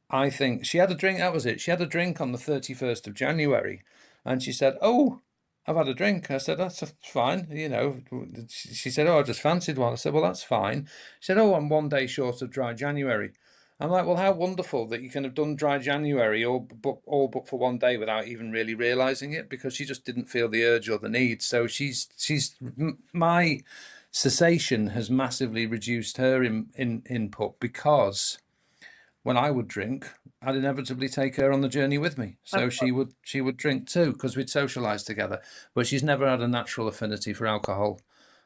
I think she had a drink. That was it. She had a drink on the 31st of January, and she said, "Oh, I've had a drink." I said, "That's fine." She said, "Oh, I just fancied one." I said, "Well, that's fine." She said, "Oh, I'm 1 day short of dry January." I'm like, "Well, how wonderful that you can have done dry January all but for 1 day without even really realizing it," because she just didn't feel the urge or the need. So my cessation has massively reduced her input, because when I would drink, I'd inevitably take her on the journey with me. So she would drink too, because we'd socialise together. But she's never had a natural affinity for alcohol,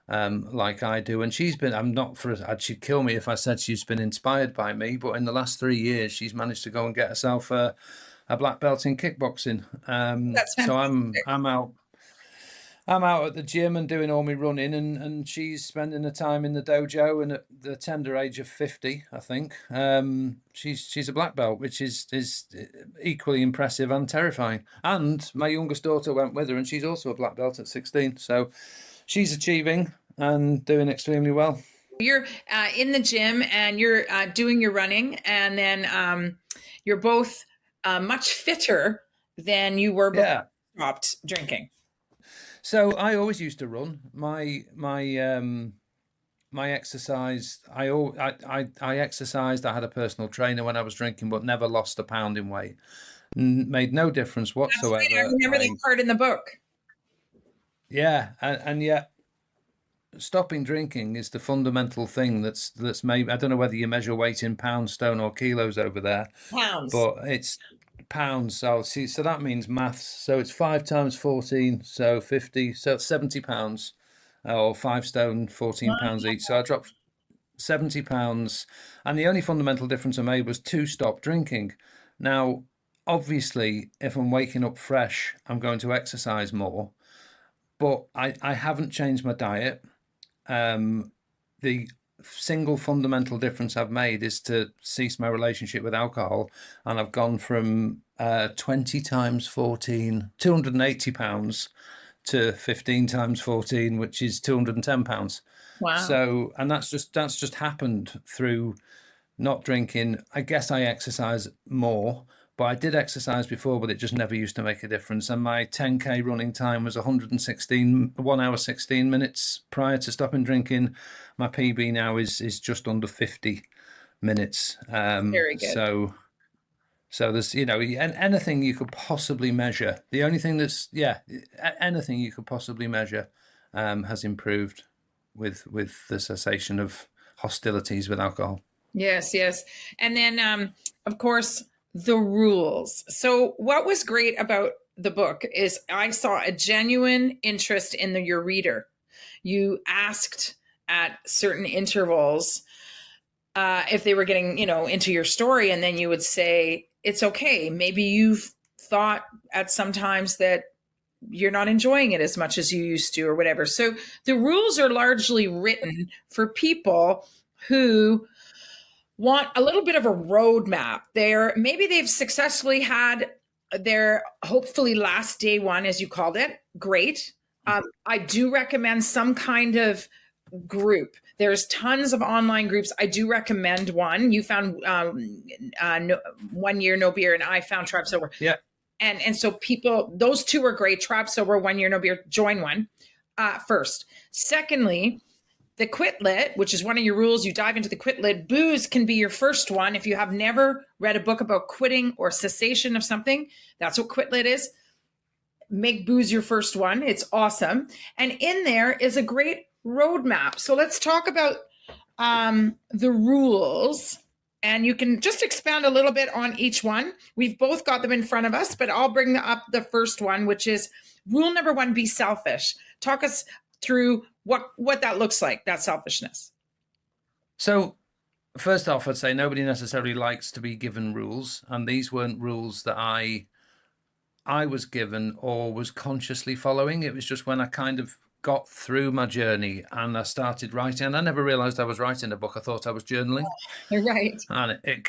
like I do. And she'd kill me if I said she's been inspired by me. But in the last 3 years, she's managed to go and get herself a black belt in kickboxing. So I'm out at the gym and doing all my running, and she's spending the time in the dojo. And at the tender age of 50, I think, she's a black belt, which is equally impressive and terrifying. And my youngest daughter went with her, and she's also a black belt at 16. So she's achieving and doing extremely well. You're in the gym and you're doing your running, and then you're both much fitter than you were before you stopped drinking. So I always used to run. My exercise. I exercised. I had a personal trainer when I was drinking, but never lost a pound in weight. Made no difference whatsoever. Right. I remember that part in the book. Yeah, and yet stopping drinking is the fundamental thing that's made. I don't know whether you measure weight in pounds, stone, or kilos over there. Pounds. But it's pounds. So that means maths. So it's 5 times 14, so 50, so 70 pounds, or 5 stone, 14 pounds each. So I dropped 70 pounds, and the only fundamental difference I made was to stop drinking. Now, obviously, if I'm waking up fresh, I'm going to exercise more, but I haven't changed my diet. The single fundamental difference I've made is to cease my relationship with alcohol, and I've gone from 20 times 14, 280 pounds, to 15 times 14, which is 210 pounds. Wow. So, and that's just happened through not drinking. I guess I exercise more, but I did exercise before, but it just never used to make a difference. And my 10K running time was 1 hour 16 minutes prior to stopping drinking. My PB now is just under 50 minutes. Very good. So there's, anything you could possibly measure. The only thing anything you could possibly measure has improved. with the cessation of hostilities with alcohol. Yes, yes. And then, of course, the rules. So what was great about the book is I saw a genuine interest in your reader. You asked at certain intervals if they were getting, into your story, and then you would say, it's okay. Maybe you've thought at some times that you're not enjoying it as much as you used to or whatever. So the rules are largely written for people who want a little bit of a roadmap. Maybe they've successfully had their hopefully last day one, as you called it. Great. I do recommend some kind of group. There's tons of online groups. I do recommend one. You found 1 year no beer, and I found Tribe Sober. Yeah. And so people, those two are great. Tribe Sober, 1 year no beer. Join one first. Secondly, the Quit Lit, which is one of your rules, you dive into the Quit Lit. Booze can be your first one. If you have never read a book about quitting or cessation of something, that's what Quit Lit is. Make booze your first one. It's awesome. And in there is a great roadmap. So let's talk about the rules. And you can just expand a little bit on each one. We've both got them in front of us, but I'll bring up the first one, which is rule number 1, be selfish. Talk us through what that looks like, that selfishness. So first off, I'd say nobody necessarily likes to be given rules, and these weren't rules that I was given or was consciously following. It was just when I kind of got through my journey and I started writing, and I never realized I was writing a book. I thought I was journaling. You're right. And it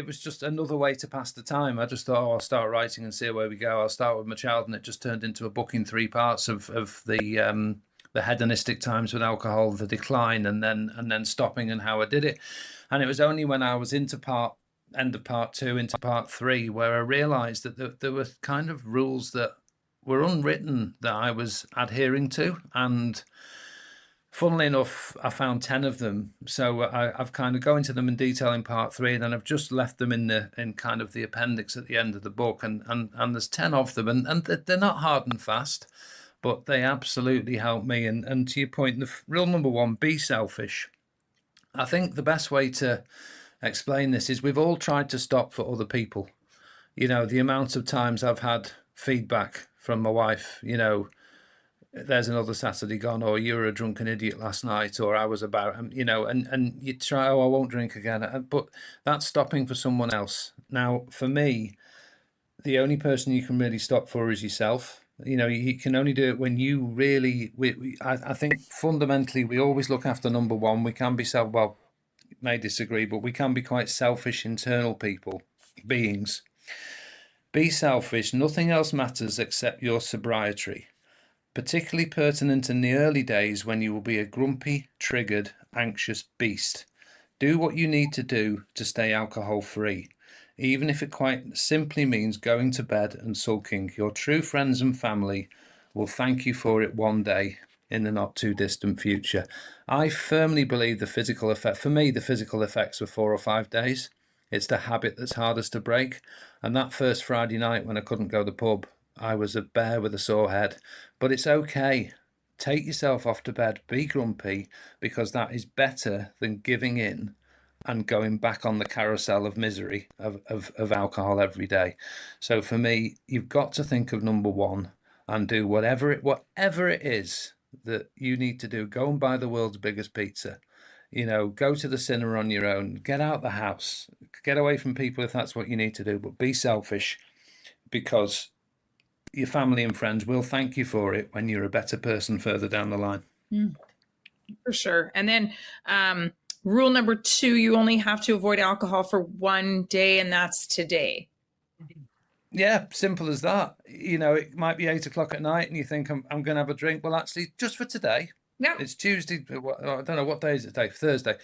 was just another way to pass the time. I just thought, I'll start writing and see where we go. I'll start with my child, and it just turned into a book in 3 parts of the hedonistic times with alcohol, the decline, and then stopping, and how I did it. And it was only when I was end of part 2 into part 3 where I realized that there were kind of rules that were unwritten that I was adhering to, and funnily enough, I found 10 of them. So I've kind of go into them in detail in part 3, and then I've just left them in kind of the appendix at the end of the book, and there's 10 of them, and they're not hard and fast, but they absolutely help me. And to your point, the rule number 1, be selfish. I think the best way to explain this is we've all tried to stop for other people. The amount of times I've had feedback from my wife, there's another Saturday gone, or you were a drunken idiot last night, or I was about, and you try, I won't drink again. But that's stopping for someone else. Now, for me, the only person you can really stop for is yourself. You can only do it when you really, I think fundamentally, we always look after number 1. We can be may disagree, but we can be quite selfish internal beings. Be selfish. Nothing else matters except your sobriety. Particularly pertinent in the early days when you will be a grumpy, triggered, anxious beast. Do what you need to do to stay alcohol free, even if it quite simply means going to bed and sulking. Your true friends and family will thank you for it one day in the not too distant future. I firmly believe the physical effects were 4 or 5 days. It's the habit that's hardest to break. And that first Friday night when I couldn't go to the pub, I was a bear with a sore head. But it's okay. Take yourself off to bed. Be grumpy, because that is better than giving in and going back on the carousel of misery of alcohol every day. So for me, you've got to think of number 1 and do whatever it is that you need to do. Go and buy the world's biggest pizza. Go to the cinema on your own. Get out the house. Get away from people if that's what you need to do. But be selfish, because your family and friends will thank you for it when you're a better person further down the line. For sure. And then rule number 2, you only have to avoid alcohol for 1 day, and that's today. Yeah, simple as that. It might be 8 o'clock at night and you think I'm going to have a drink. Well, actually, just for today. Yeah. It's Tuesday. I don't know what day is it today. Thursday.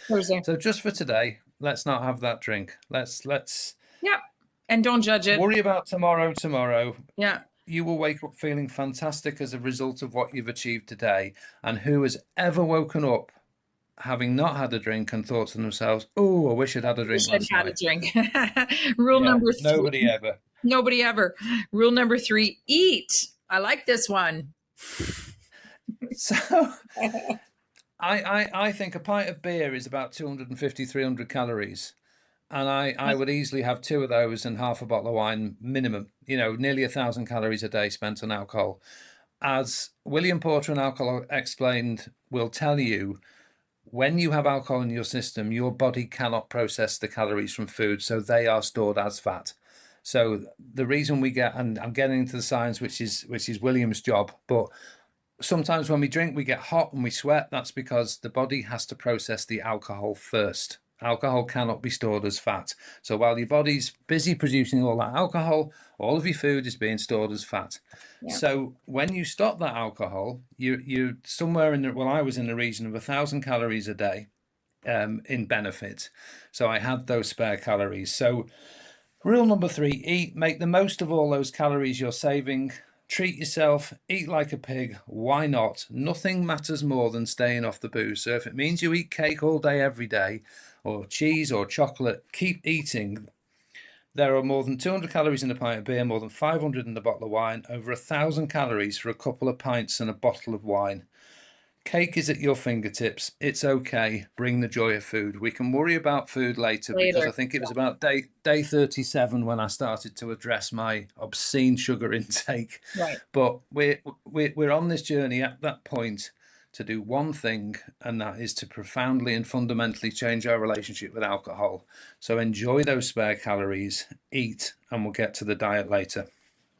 So just for today, let's not have that drink. Let's. Yeah. And don't judge it. Worry about tomorrow. Yeah. You will wake up feeling fantastic as a result of what you've achieved today. And who has ever woken up having not had a drink and thought to themselves, "Oh, I wish I'd had a drink last night." Had a drink. Rule number 3. Nobody ever. Rule number 3, eat. I like this one. So I think a pint of beer is about 250, 300 calories. And I would easily have two of those and half a bottle of wine minimum, nearly 1,000 calories a day spent on alcohol. As William Porter and Alcohol Explained will tell you, when you have alcohol in your system, your body cannot process the calories from food, so they are stored as fat. So the reason we get, and I'm getting into the science, which is William's job, but sometimes when we drink, we get hot and we sweat. That's because the body has to process the alcohol first. Alcohol cannot be stored as fat. So while your body's busy producing all that alcohol, all of your food is being stored as fat. Yeah. So when you stop that alcohol, you're somewhere in the, well, I was in the region of 1,000 calories a day in benefit. So I had those spare calories. So rule number 3, eat, make the most of all those calories you're saving. Treat yourself, eat like a pig. Why not? Nothing matters more than staying off the booze. So if it means you eat cake all day, every day, or cheese or chocolate, keep eating. There are more than 200 calories in a pint of beer, more than 500 in a bottle of wine, over 1,000 calories for a couple of pints and a bottle of wine. Cake is at your fingertips. It's okay. Bring the joy of food. We can worry about food later. Because I think it was about day 37 when I started to address my obscene sugar intake. Right. But we're on this journey at that point to do one thing, and that is to profoundly and fundamentally change our relationship with alcohol. So enjoy those spare calories, eat, and we'll get to the diet later.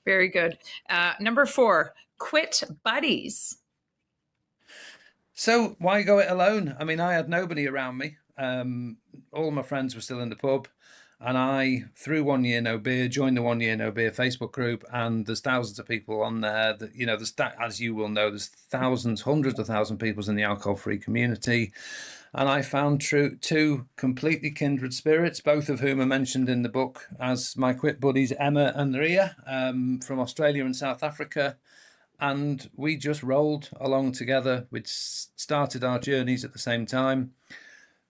Very good. Number 4, quit buddies. So why go it alone? I mean, I had nobody around me. All of my friends were still in the pub. And I, through 1 Year No Beer, joined the 1 Year No Beer Facebook group. And there's thousands of people on there that, there's, as you will know, there's thousands, hundreds of thousands of people in the alcohol-free community. And I found two completely kindred spirits, both of whom are mentioned in the book as my quit buddies, Emma and Ria, from Australia and South Africa. And we just rolled along together. We'd started our journeys at the same time.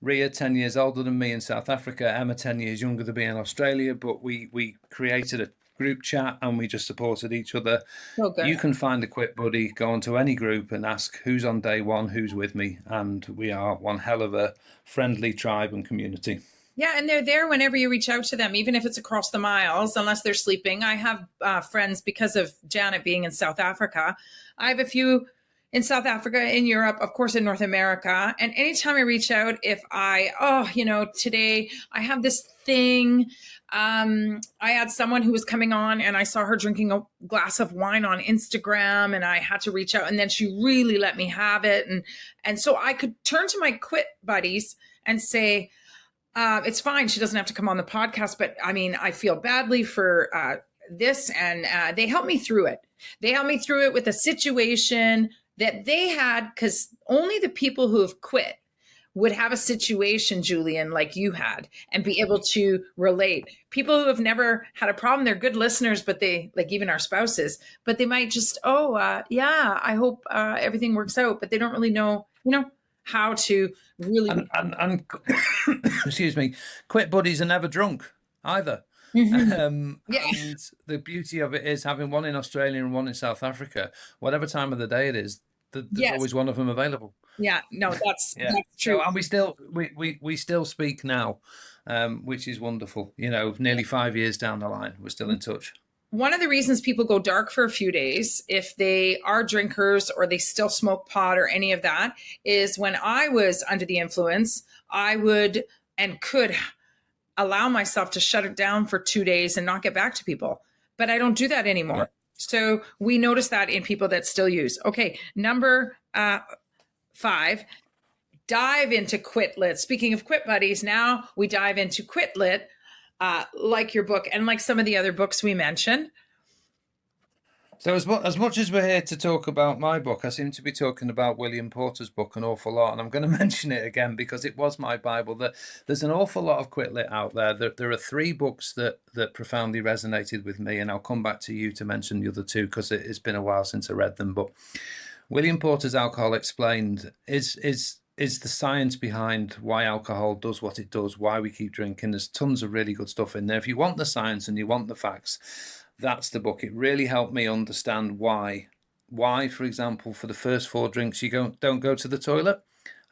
Ria, 10 years older than me in South Africa. Emma, 10 years younger than me in Australia. But we created a group chat and we just supported each other. Okay. You can find a quit buddy, go onto any group and ask who's on day one, who's with me. And we are one hell of a friendly tribe and community. Yeah, and they're there whenever you reach out to them, even if it's across the miles, unless they're sleeping. I have friends, because of Janet being in South Africa. I have a few in South Africa, in Europe, of course, in North America. And anytime I reach out, if today I have this thing. I had someone who was coming on and I saw her drinking a glass of wine on Instagram and I had to reach out, and then she really let me have it. And so I could turn to my quit buddies and say, it's fine. She doesn't have to come on the podcast, but I mean, I feel badly for this. And they helped me through it. They helped me through it with a situation that they had, because only the people who have quit would have a situation, Julian, like you had, and be able to relate. People who have never had a problem, they're good listeners, but they, like even our spouses, but they might just, I hope everything works out, but they don't really know, how to really. And excuse me, quit buddies are never drunk either. Mm-hmm. And the beauty of it is having one in Australia and one in South Africa, whatever time of the day it is, there's always one of them available. Yeah, no, that's true. So, and we still speak now, which is wonderful. Nearly 5 years down the line, we're still in touch. One of the reasons people go dark for a few days, if they are drinkers or they still smoke pot or any of that, is when I was under the influence, I would and could allow myself to shut it down for 2 days and not get back to people. But I don't do that anymore. Yeah. So we notice that in people that still use. Okay, number 5, dive into Quit Lit. Speaking of quit buddies, now we dive into Quit Lit, like your book and like some of the other books we mentioned. So as much as we're here to talk about my book, I seem to be talking about William Porter's book an awful lot. And I'm going to mention it again because it was my Bible. That there's an awful lot of Quit Lit out there. There are 3 books that profoundly resonated with me. And I'll come back to you to mention the other 2 because it's been a while since I read them. But William Porter's Alcohol Explained is the science behind why alcohol does what it does, why we keep drinking. There's tons of really good stuff in there. If you want the science and you want the facts, that's the book. It really helped me understand why why, for example, for the first 4 drinks, you don't go to the toilet,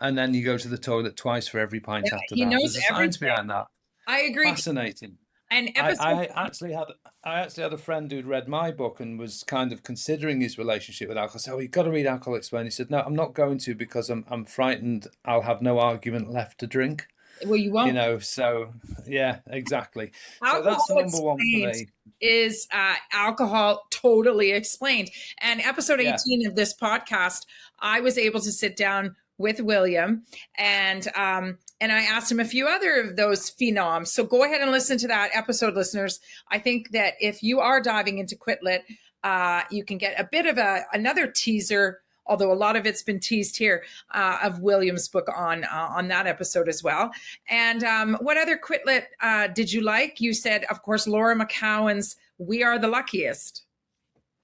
and then you go to the toilet twice for every pint after He that. knows There's a science everything. behind that. I agree. Fascinating. And I, episode I actually had I actually had a friend who'd read my book and was kind of considering his relationship with alcohol. I said, "Oh, you've got to read Alcohol Explained." He said, "No, I'm not going to because I'm frightened I'll have no argument left to drink." well, you won't. So yeah, exactly. So that's the Alcohol number one for Explained me. is Alcohol Totally Explained. And episode Yeah. 18 of this podcast, I was able to sit down with William and I asked him a few other of those phenoms. So go ahead and listen to that episode, listeners. I think that if you are diving into Quit Lit, you can get a bit of another teaser, although a lot of it's been teased here, of William's book on that episode as well. And what other Quit Lit did you like? You said, of course, Laura McCowan's We Are the Luckiest.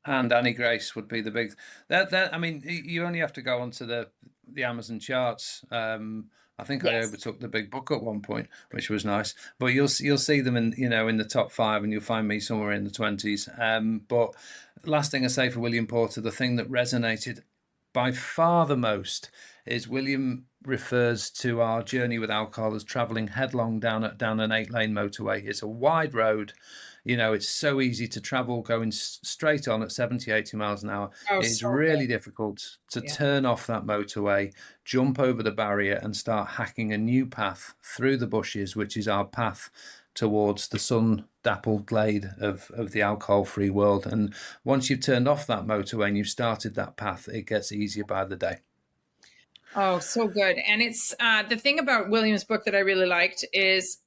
And Annie Grace would be the big that I mean, you only have to go onto the Amazon charts. I think I overtook the big book at one point, which was nice. But you'll see them in in the top 5, and you'll find me somewhere in the 20s. But last thing I say for William Porter, the thing that resonated by far the most is William refers to our journey with alcohol as travelling headlong down an 8-lane motorway. It's a wide road. It's so easy to travel going straight on at 70, 80 miles an hour. It's so really difficult to turn off that motorway, jump over the barrier and start hacking a new path through the bushes, which is our path towards the sun-dappled glade of the alcohol-free world. And once you've turned off that motorway and you've started that path, it gets easier by the day. Oh, so good. And it's the thing about William's book that I really liked is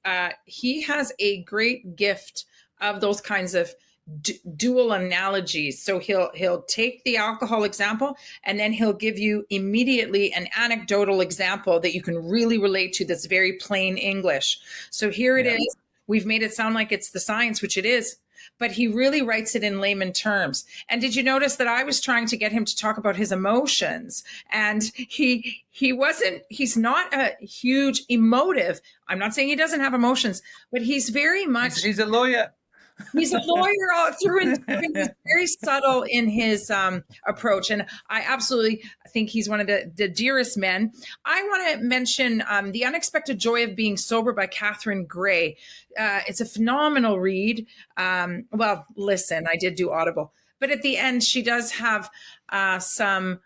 he has a great gift of those kinds of dual analogies. So he'll take the alcohol example and then he'll give you immediately an anecdotal example that you can really relate to that's very plain English. So here it is. We've made it sound like it's the science, which it is, but he really writes it in layman terms. And did you notice that I was trying to get him to talk about his emotions, and he's not a huge emotive. I'm not saying he doesn't have emotions, but he's very much. He's a lawyer. He's a lawyer all through and through. He's very subtle in his approach. And I absolutely think he's one of the dearest men. I want to mention The Unexpected Joy of Being Sober by Catherine Gray. It's a phenomenal read. Well, listen, I did do Audible. But at the end, she does have some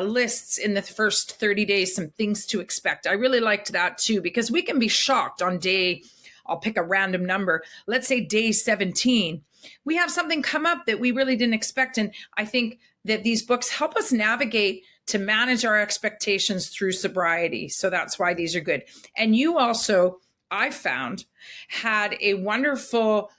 lists in the first 30 days, some things to expect. I really liked that too, because we can be shocked on day, I'll pick a random number, let's say day 17. We have something come up that we really didn't expect. And I think that these books help us navigate to manage our expectations through sobriety. So that's why these are good. And you also, I found, had a wonderful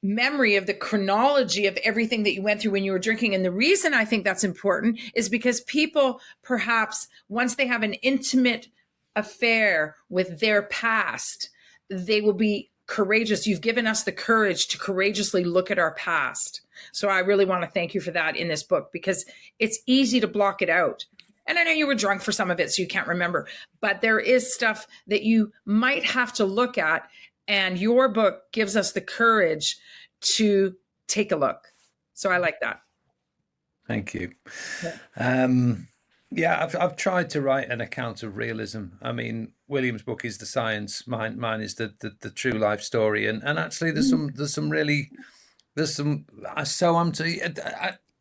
memory of the chronology of everything that you went through when you were drinking. And the reason I think that's important is because people, perhaps once they have an intimate affair with their past, they will be courageous. You've given us the courage to courageously look at our past. So I really want to thank you for that in this book, because it's easy to block it out. And I know you were drunk for some of it, so you can't remember, but there is stuff that you might have to look at. And your book gives us the courage to take a look. So I like that. Thank you. Yeah, I've tried to write an account of realism. I mean, William's book is the science. Mine is the true life story. And actually, there's some. So I'm to.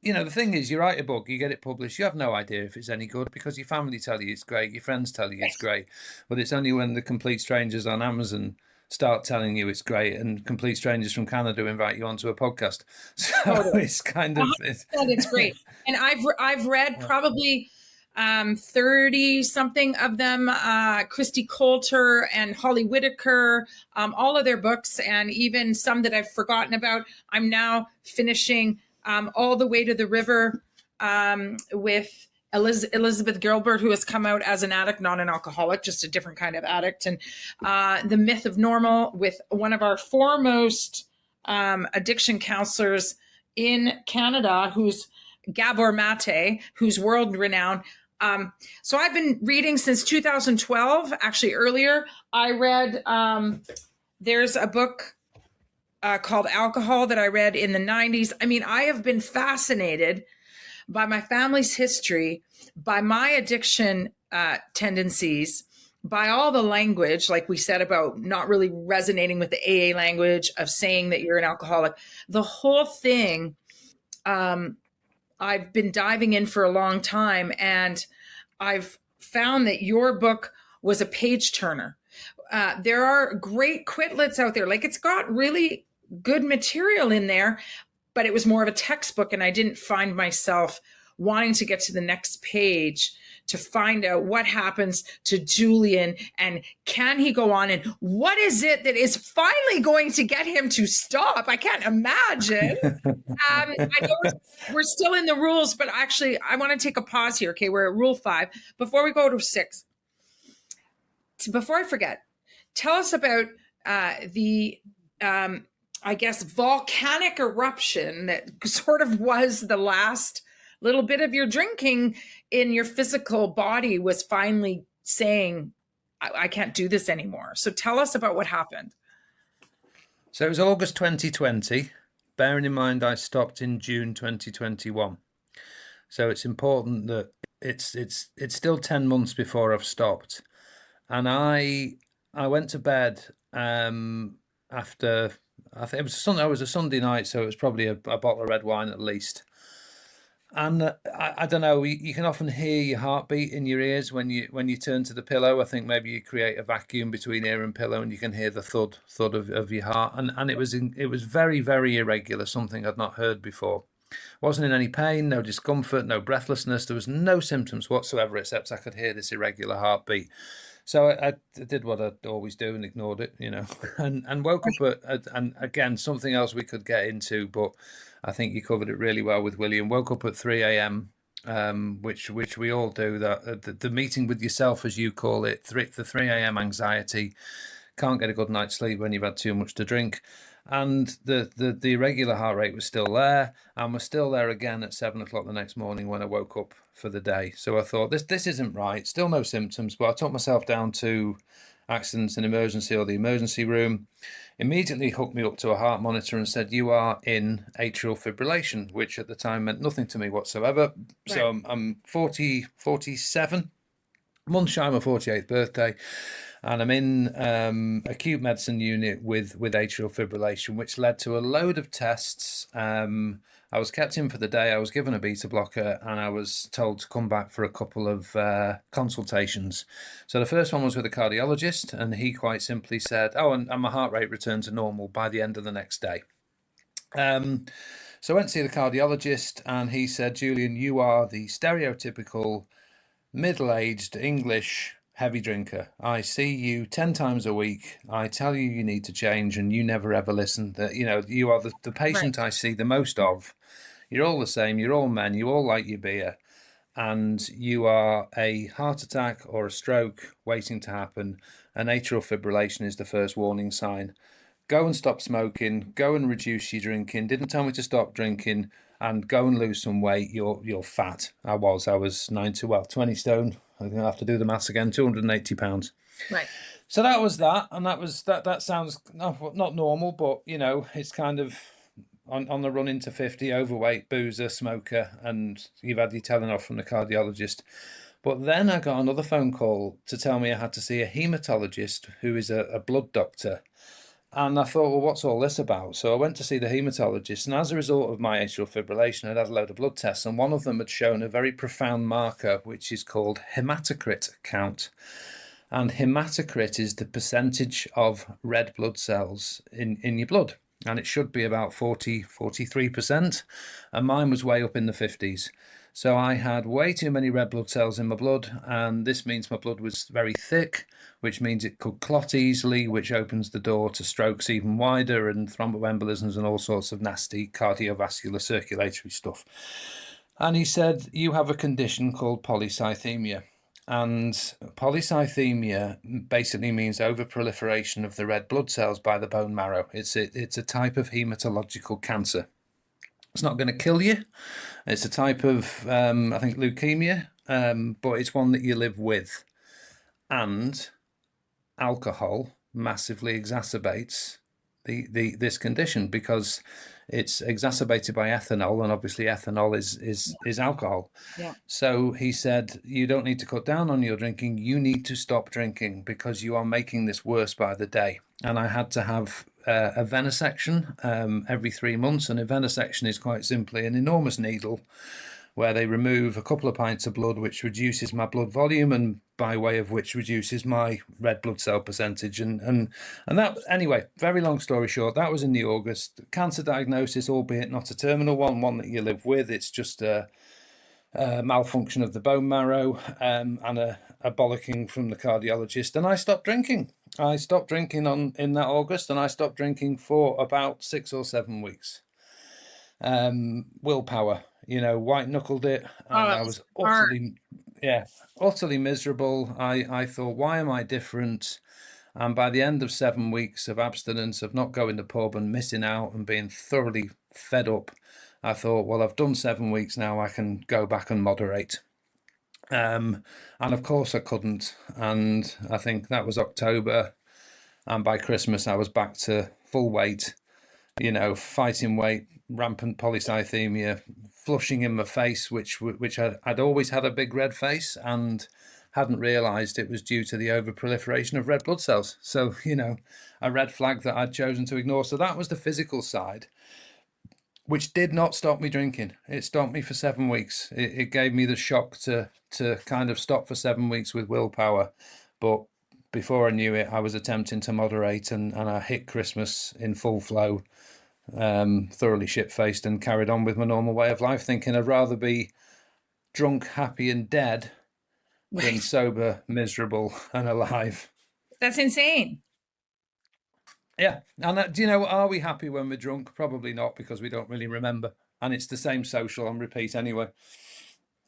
The thing is, you write a book, you get it published, you have no idea if it's any good because your family tell you it's great, your friends tell you it's great, but it's only when the complete strangers on Amazon start telling you it's great and complete strangers from Canada invite you onto a podcast. So it's kind of it's great. And I've read probably 30 something of them, Christy Coulter and Holly Whitaker, all of their books, and even some that I've forgotten about. I'm now finishing All the Way to the River with Elizabeth Gilbert, who has come out as an addict, not an alcoholic, just a different kind of addict. And The Myth of Normal with one of our foremost addiction counselors in Canada, who's Gabor Mate, who's world renowned. So I've been reading since 2012. Actually, earlier I read, there's a book called Alcohol that I read in the 90s. I mean, I have been fascinated by my family's history, by my addiction tendencies, by all the language, like we said about not really resonating with the AA language of saying that you're an alcoholic, the whole thing, I've been diving in for a long time, and I've found that your book was a page turner. There are great quitlets out there. Like, it's got really good material in there, but it was more of a textbook, and I didn't find myself wanting to get to the next page to find out what happens to Julian, and can he go on, and what is it that is finally going to get him to stop? I can't imagine. I know we're still in the rules, but actually I want to take a pause here. Okay, we're at rule 5. Before we go to 6, before I forget, tell us about the I guess volcanic eruption that sort of was the last little bit of your drinking in your physical body was finally saying, I can't do this anymore. So tell us about what happened. So it was August 2020. Bearing in mind I stopped in June 2021. So it's important that it's still 10 months before I've stopped. And I went to bed after, I think it was a Sunday night, so it was probably a bottle of red wine at least. And I don't know, you can often hear your heartbeat in your ears when you turn to the pillow. I think maybe you create a vacuum between ear and pillow, and you can hear the thud of your heart. And it was very, very irregular, something I'd not heard before. Wasn't in any pain, no discomfort, no breathlessness. There was no symptoms whatsoever, except I could hear this irregular heartbeat. So I did what I'd always do and ignored it, and woke up and again, something else we could get into, but I think you covered it really well with William. Woke up at 3 a.m., which we all do. That the meeting with yourself, as you call it, the 3 a.m. anxiety. Can't get a good night's sleep when you've had too much to drink. And the irregular heart rate was still there, and was still there again at 7 o'clock the next morning when I woke up for the day. So I thought, this isn't right. Still no symptoms, but I took myself down to accidents and emergency, or the emergency room. Immediately hooked me up to a heart monitor and said, you are in atrial fibrillation, which at the time meant nothing to me whatsoever. Right. So I'm 47, months shy of my 48th birthday. And I'm in acute medicine unit with atrial fibrillation, which led to a load of tests. I was kept in for the day. I was given a beta blocker, and I was told to come back for a couple of consultations. So the first one was with a cardiologist, and he quite simply said, and my heart rate returned to normal by the end of the next day. So I went to see the cardiologist, and he said, Julian, you are the stereotypical middle-aged English heavy drinker. I see you 10 times a week. I tell you need to change, and you never ever listen. That you are the patient I see the most of. You're all the same. You're all men. You all like your beer, and you are a heart attack or a stroke waiting to happen. And atrial fibrillation is the first warning sign. Go and stop smoking. Go and reduce your drinking. Didn't tell me to stop drinking. And go and lose some weight. You're fat. I was 20 stone. I'm going to have to do the maths again. 280 pounds. Right. So that was that, and that sounds not normal, but it's kind of on the run into 50, overweight, boozer, smoker, and you've had your telling off from the cardiologist. But then I got another phone call to tell me I had to see a hematologist who is a blood doctor. And I thought, well, what's all this about? So I went to see the hematologist, and as a result of my atrial fibrillation, I'd had a load of blood tests, and one of them had shown a very profound marker, which is called hematocrit count. And hematocrit is the percentage of red blood cells in your blood, and it should be about 43%, and mine was way up in the 50s. So I had way too many red blood cells in my blood, and this means my blood was very thick, which means it could clot easily, which opens the door to strokes even wider and thromboembolisms and all sorts of nasty cardiovascular circulatory stuff. And he said, you have a condition called polycythemia. And polycythemia basically means overproliferation of the red blood cells by the bone marrow. It's a type of hematological cancer. It's not going to kill you. It's a type of, I think, leukemia, but it's one that you live with. And alcohol massively exacerbates this condition, because it's exacerbated by ethanol, and obviously ethanol is alcohol. Yeah. So he said, you don't need to cut down on your drinking, you need to stop drinking because you are making this worse by the day. And I had to have a venesection every 3 months, and a venesection is quite simply an enormous needle where they remove a couple of pints of blood, which reduces my blood volume, and by way of which reduces my red blood cell percentage. And that, anyway, very long story short, that was in the August. Cancer diagnosis, albeit not a terminal one that you live with. It's just a malfunction of the bone marrow, and a bollocking from the cardiologist. And I stopped drinking. I stopped drinking in that August, and I stopped drinking for about 6 or 7 weeks. Willpower, white knuckled it, and I was utterly miserable. I thought, why am I different? And by the end of 7 weeks of abstinence, of not going to pub and missing out and being thoroughly fed up, I thought, well, I've done 7 weeks now, I can go back and moderate. And of course I couldn't. And I think that was October. And by Christmas, I was back to full weight, fighting weight, rampant polycythemia, flushing in my face, which I'd always had a big red face and hadn't realised it was due to the overproliferation of red blood cells. So, a red flag that I'd chosen to ignore. So that was the physical side, which did not stop me drinking. It stopped me for 7 weeks. It gave me the shock to kind of stop for 7 weeks with willpower. But before I knew it, I was attempting to moderate, and I hit Christmas in full flow, thoroughly shit-faced, and carried on with my normal way of life, thinking I'd rather be drunk, happy and dead than sober, miserable and alive. That's insane. Yeah. And are we happy when we're drunk? Probably not, because we don't really remember. And it's the same social on repeat anyway.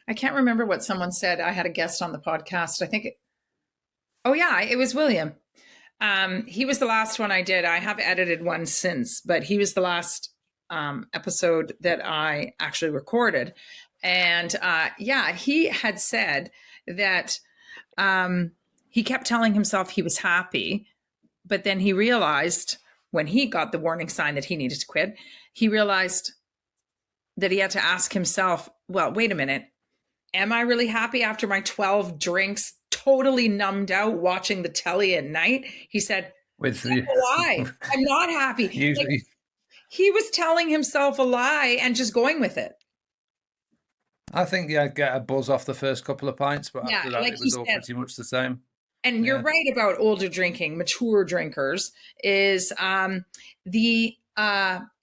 I can't remember what someone said. I had a guest on the podcast. I think it was William. He was the last one I did. I have edited one since, but he was the last episode that I actually recorded. And he had said that he kept telling himself he was happy, but then he realized, when he got the warning sign that he needed to quit, he realized that he had to ask himself, well, wait a minute, am I really happy after my 12 drinks, totally numbed out, watching the telly at night? He said, why? I'm not happy. He was telling himself a lie and just going with it. I think, get a buzz off the first couple of pints, but after that, it was all pretty much the same. And you're right about older drinking, mature drinkers, is the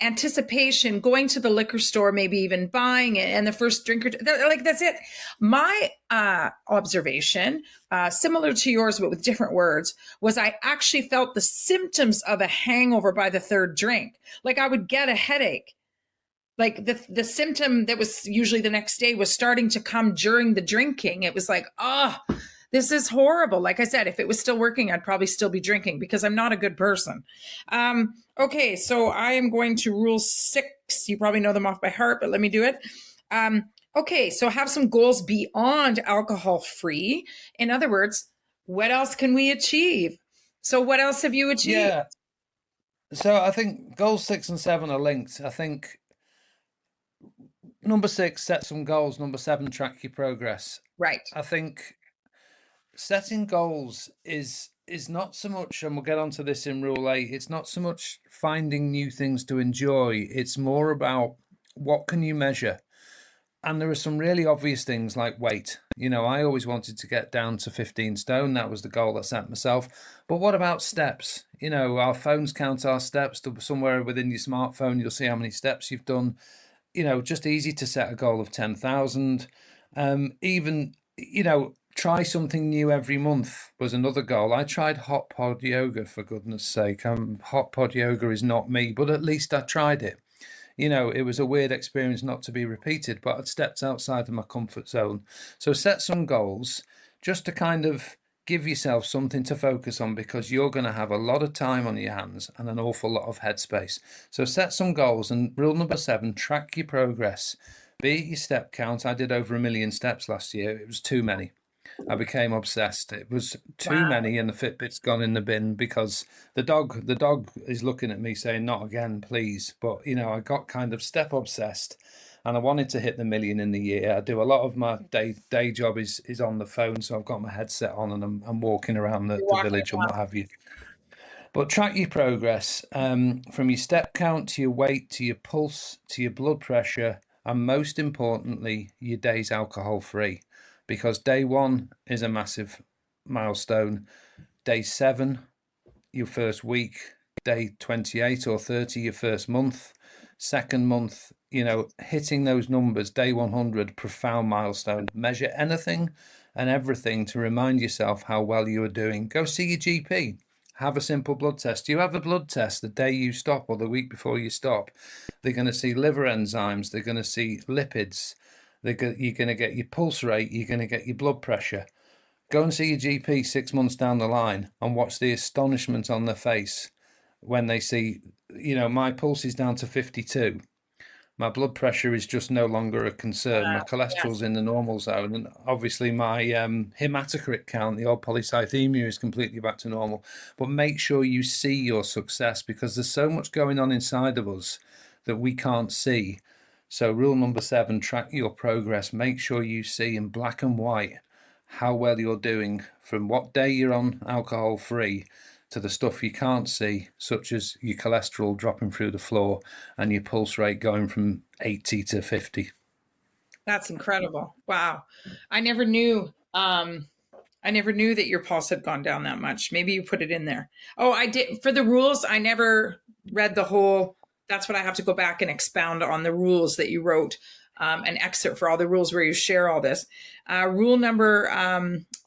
anticipation, going to the liquor store, maybe even buying it, and the first drinker, that's it. My observation, similar to yours, but with different words, was I actually felt the symptoms of a hangover by the third drink. Like I would get a headache. Like the symptom that was usually the next day was starting to come during the drinking. It was like, this is horrible. Like I said, if it was still working, I'd probably still be drinking, because I'm not a good person. Okay, so I am going to rule 6. You probably know them off by heart, but let me do it. Okay, so have some goals beyond alcohol-free. In other words, what else can we achieve? So what else have you achieved? Yeah. So I think goals 6 and 7 are linked. I think number 6, set some goals. Number 7, track your progress. Right. I think setting goals is not so much, and we'll get onto this in rule 8, it's not so much finding new things to enjoy. It's more about what can you measure. And there are some really obvious things like weight. I always wanted to get down to 15 stone. That was the goal I set myself. But what about steps? Our phones count our steps. Somewhere within your smartphone, you'll see how many steps you've done. Just easy to set a goal of 10,000. Even, try something new every month was another goal. I tried hot pod yoga, for goodness sake. Hot pod yoga is not me, but at least I tried it. It was a weird experience not to be repeated, but I'd stepped outside of my comfort zone. So set some goals just to kind of give yourself something to focus on, because you're going to have a lot of time on your hands and an awful lot of headspace. So set some goals. And rule number 7, track your progress. Be it your step count. I did over 1 million steps last year. It was too many. I became obsessed. It was too Wow. many, and the Fitbit's gone in the bin because the dog is looking at me saying, "Not again, please." But I got kind of step obsessed, and I wanted to hit the million in the year. I do a lot of my day job is on the phone, so I've got my headset on and I'm walking around You're the walking village and around. what have you. But track your progress from your step count to your weight to your pulse to your blood pressure, and most importantly, your days alcohol free. Because day one is a massive milestone. Day 7, your first week. Day 28 or 30, your first month. Second month, hitting those numbers, day 100, profound milestone. Measure anything and everything to remind yourself how well you are doing. Go see your GP. Have a simple blood test. You have a blood test the day you stop or the week before you stop. They're going to see liver enzymes. They're going to see lipids. You're going to get your pulse rate. You're going to get your blood pressure. Go and see your GP 6 months down the line and watch the astonishment on their face when they see, my pulse is down to 52. My blood pressure is just no longer a concern. My Yes. cholesterol's in the normal zone, and obviously my hematocrit count, the old polycythemia, is completely back to normal. But make sure you see your success, because there's so much going on inside of us that we can't see. So rule number 7, track your progress. Make sure you see in black and white how well you're doing from what day you're on alcohol free to the stuff you can't see, such as your cholesterol dropping through the floor and your pulse rate going from 80 to 50. That's incredible. Wow. I never knew. I never knew that your pulse had gone down that much. Maybe you put it in there. Oh, I did. For the rules, I never read the whole. That's what I have to go back and expound on the rules that you wrote, an excerpt for all the rules where you share all this. Rule number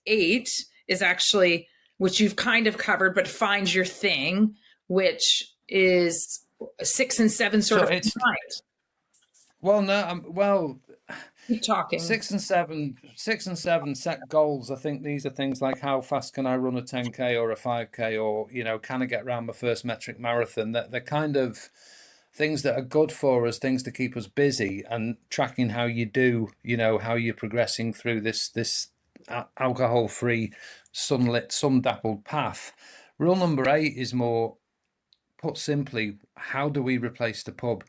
8 is actually, which you've kind of covered, but find your thing, which is 6 and 7 sort So of it's combined. well, no, well, Keep talking. 6 and 7 set goals. I think these are things like, how fast can I run a 10K or a 5K, or can I get around my first metric marathon? That they're kind of things that are good for us, things to keep us busy, and tracking how you do, how you're progressing through this alcohol-free, sunlit, sun-dappled path. Rule number 8 is more, put simply, how do we replace the pub?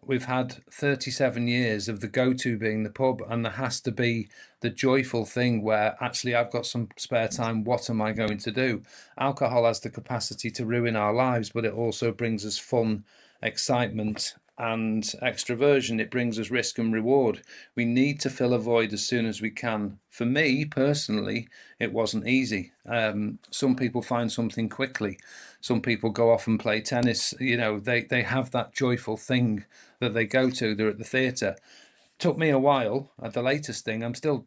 We've had 37 years of the go-to being the pub, and there has to be the joyful thing where actually I've got some spare time. What am I going to do? Alcohol has the capacity to ruin our lives, but it also brings us fun, excitement, and extroversion. It brings us risk and reward. We need to fill a void as soon as we can. For me personally, it wasn't easy. Some people find something quickly. Some people go off and play tennis. They have that joyful thing that they go to. They're at the theatre. Took me a while. At the latest thing, I'm still,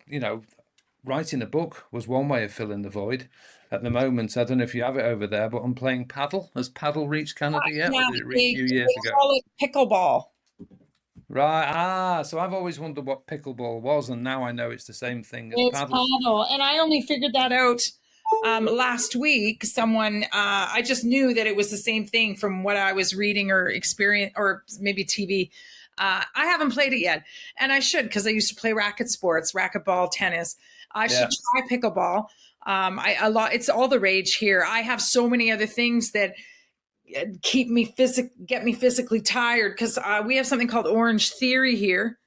writing a book was one way of filling the void. At the moment, I don't know if you have it over there, but I'm playing paddle. Has paddle reached Canada yet, or Yeah, did it reach they you years ago? call it pickleball. Right. So I've always wondered what pickleball was, and now I know it's the same thing as It's paddle. paddle. And I only figured that out last week. I just knew that it was the same thing from what I was reading or experience, or maybe TV. I haven't played it yet, and I should, because I used to play racket sports, racquetball, tennis. I should Yeah. try pickleball. It's all the rage here. I have so many other things that get me physically tired, because we have something called Orange Theory here.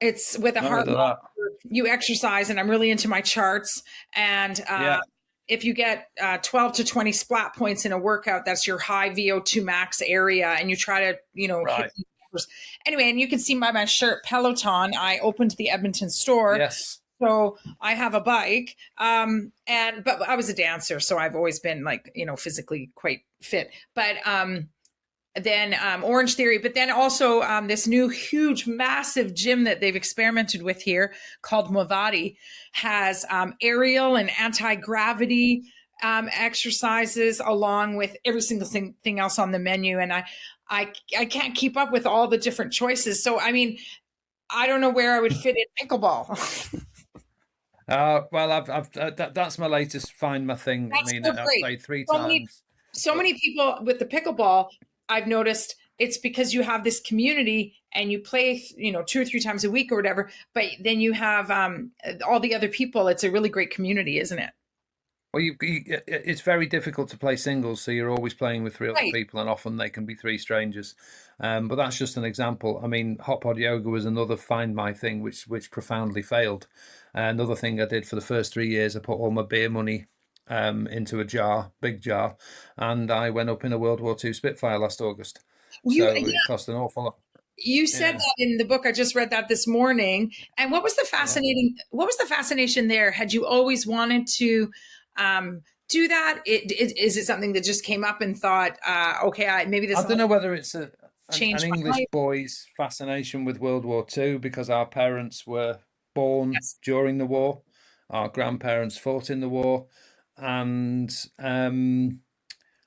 It's with a Not heart heard of that. monitor. You exercise, and I'm really into my charts. And Yeah. if you get 12 to 20 splat points in a workout, that's your high VO2 max area, and you try to, hit Right. these numbers. Anyway, and you can see by my shirt, Peloton. I opened the Edmonton store. Yes. So I have a bike, but I was a dancer, so I've always been physically quite fit. But then Orange Theory, but then also this new huge, massive gym that they've experimented with here called Movati has aerial and anti-gravity exercises, along with every single thing else on the menu. And I can't keep up with all the different choices. So I mean, I don't know where I would fit in pickleball. Well, that's my latest find my thing. I That's mean, so I've great. played three So many, times. so But many people with the pickleball, I've noticed it's because you have this community and you play, 2 or 3 times a week or whatever, but then you have all the other people. It's a really great community, isn't it? Well, it's very difficult to play singles, so you're always playing with three other Right. people, and often they can be three strangers. But that's just an example. I mean, hot pod yoga was another find my thing, which profoundly failed. Another thing I did for the first 3 years, I put all my beer money into a jar, big jar, and I went up in a World War II Spitfire last August. You So it cost an awful lot. you said Yeah, that in the book. I just read that this morning. And yeah. what was the fascination there? Had you always wanted to do that? Is it something that just came up and thought, okay, maybe this I don't will know whether it's an change my English life? boy's fascination with World War II because our parents were born Yes. during the war, our grandparents fought in the war, and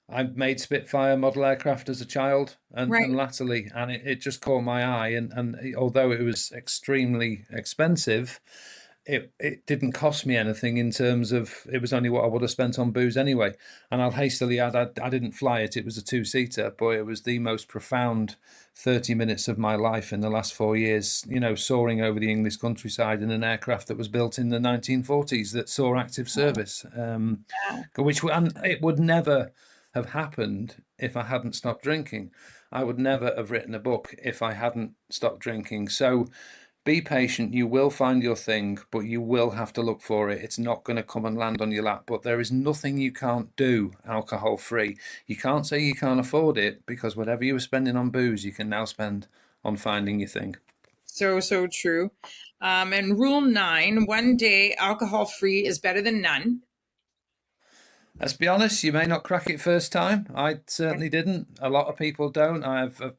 I made Spitfire model aircraft as a child and Right. latterly, and it just caught my eye. And although it was extremely expensive, it didn't cost me anything in terms of it was only what I would have spent on booze anyway. And I'll hastily add, I didn't fly it. It was a two-seater. Boy, it was the most profound 30 minutes of my life in the last 4 years, soaring over the English countryside in an aircraft that was built in the 1940s that saw active service, and it would never have happened if I hadn't stopped drinking. I would never have written a book if I hadn't stopped drinking. So be patient. You will find your thing, but you will have to look for it. It's not going to come and land on your lap. But there is nothing you can't do alcohol free. You can't say you can't afford it because whatever you were spending on booze, you can now spend on finding your thing. So true. And rule 9, one day alcohol free is better than none. Let's be honest, you may not crack it first time. I certainly didn't. A lot of people don't.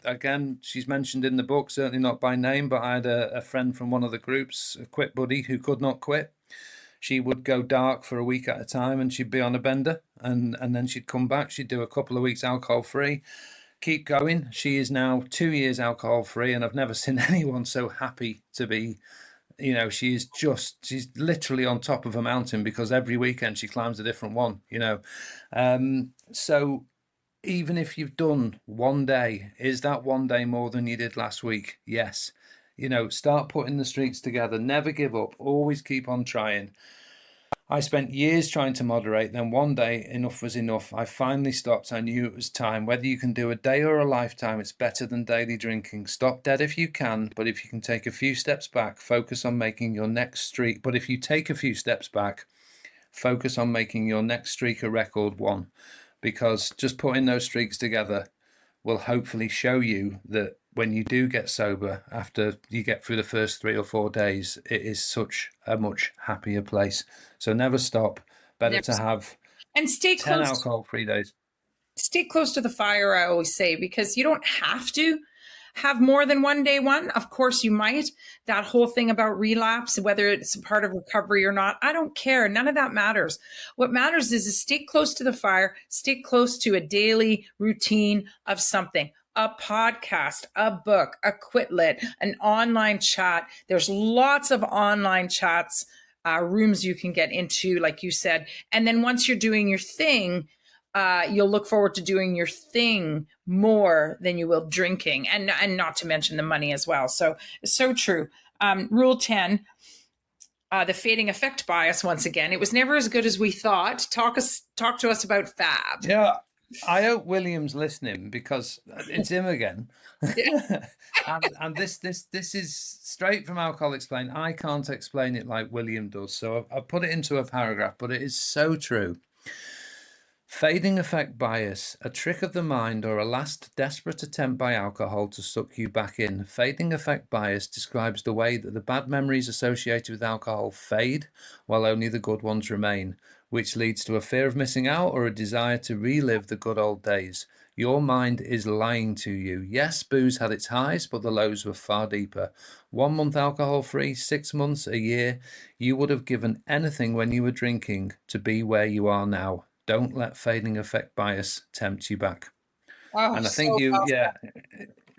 Again, she's mentioned in the book, certainly not by name, but I had a friend from one of the groups, a quit buddy, who could not quit. She would go dark for a week at a time and she'd be on a bender and then she'd come back. She'd do a couple of weeks alcohol free, keep going. She is now 2 years alcohol free, and I've never seen anyone so happy to be. She's literally on top of a mountain because every weekend she climbs a different one. So even if you've done one day, is that one day more than you did last week? Yes. Start putting the streaks together, never give up, always keep on trying. I spent years trying to moderate, then one day enough was enough. I finally stopped. I knew it was time. Whether you can do a day or a lifetime, it's better than daily drinking. Stop dead if you can, but if you can take a few steps back, focus on making your next streak. But if you take a few steps back, focus on making your next streak a record one, because just putting those streaks together will hopefully show you that when you do get sober, after you get through the first 3 or 4 days, it is such a much happier place. So never stop. Better Never to have and 10 alcohol-free days. stay close to the fire, I always say, because you don't have to have more than one day one. Of course you might. That whole thing about relapse, whether it's a part of recovery or not, I don't care. None of that matters. What matters is stay close to the fire, stay close to a daily routine of something. A podcast, a book, a Quitlet, an online chat. There's lots of online chats, rooms you can get into, like you said. And then once you're doing your thing, you'll look forward to doing your thing more than you will drinking, and not to mention the money as well. So true. Rule 10, the fading effect bias. Once again, it was never as good as we thought. Talk to us about that. Yeah, I hope William's listening because it's him again. and this is straight from Alcohol Explained. I can't explain it like William does, so I've put it into a paragraph, but it is so true. Fading effect bias, a trick of the mind or a last desperate attempt by alcohol to suck you back in. Fading effect bias describes the way that the bad memories associated with alcohol fade while only the good ones remain, which leads to a fear of missing out or a desire to relive the good old days. Your mind is lying to you. Yes, booze had its highs, but the lows were far deeper. 1 month alcohol free, 6 months, a year. You would have given anything when you were drinking to be where you are now. Don't let fading effect bias tempt you back. Oh, And I so think well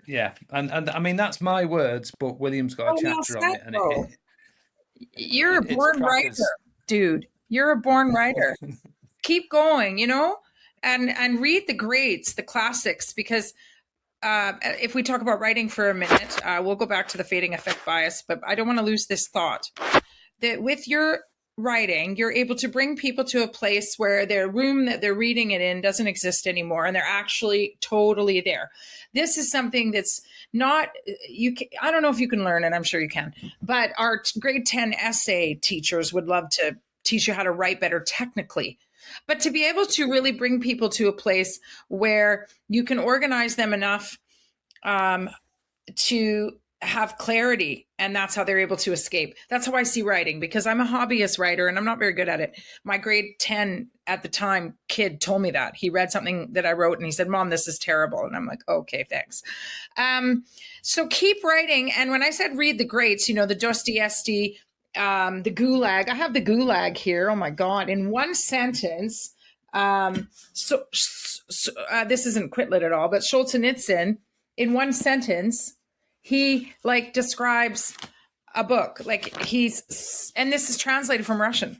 yeah. And I mean, that's my words, but William's got a well chapter on said, it, and though. You're a it's born writer, crackers. dude. You're a born writer. Keep going, and read the greats, the classics, because if we talk about writing for a minute, we'll go back to the fading effect bias, but I don't want to lose this thought that with your writing, you're able to bring people to a place where their room that they're reading it in doesn't exist anymore, and they're actually totally there. This is something that's not I don't know if you can learn it. I'm sure you can, but our grade 10 essay teachers would love to teach you how to write better technically. But to be able to really bring people to a place where you can organize them enough to have clarity, and that's how they're able to escape. That's how I see writing, because I'm a hobbyist writer and I'm not very good at it. My grade 10 at the time kid told me that. He read something that I wrote and he said, "Mom, this is terrible." And I'm like, "Okay, thanks." So keep writing. And when I said read the greats, the Dostoevsky, the Gulag, I have the Gulag here. Oh my God. In one sentence, this isn't Quitlet at all, but Solzhenitsyn, in one sentence, he describes a book. And this is translated from Russian.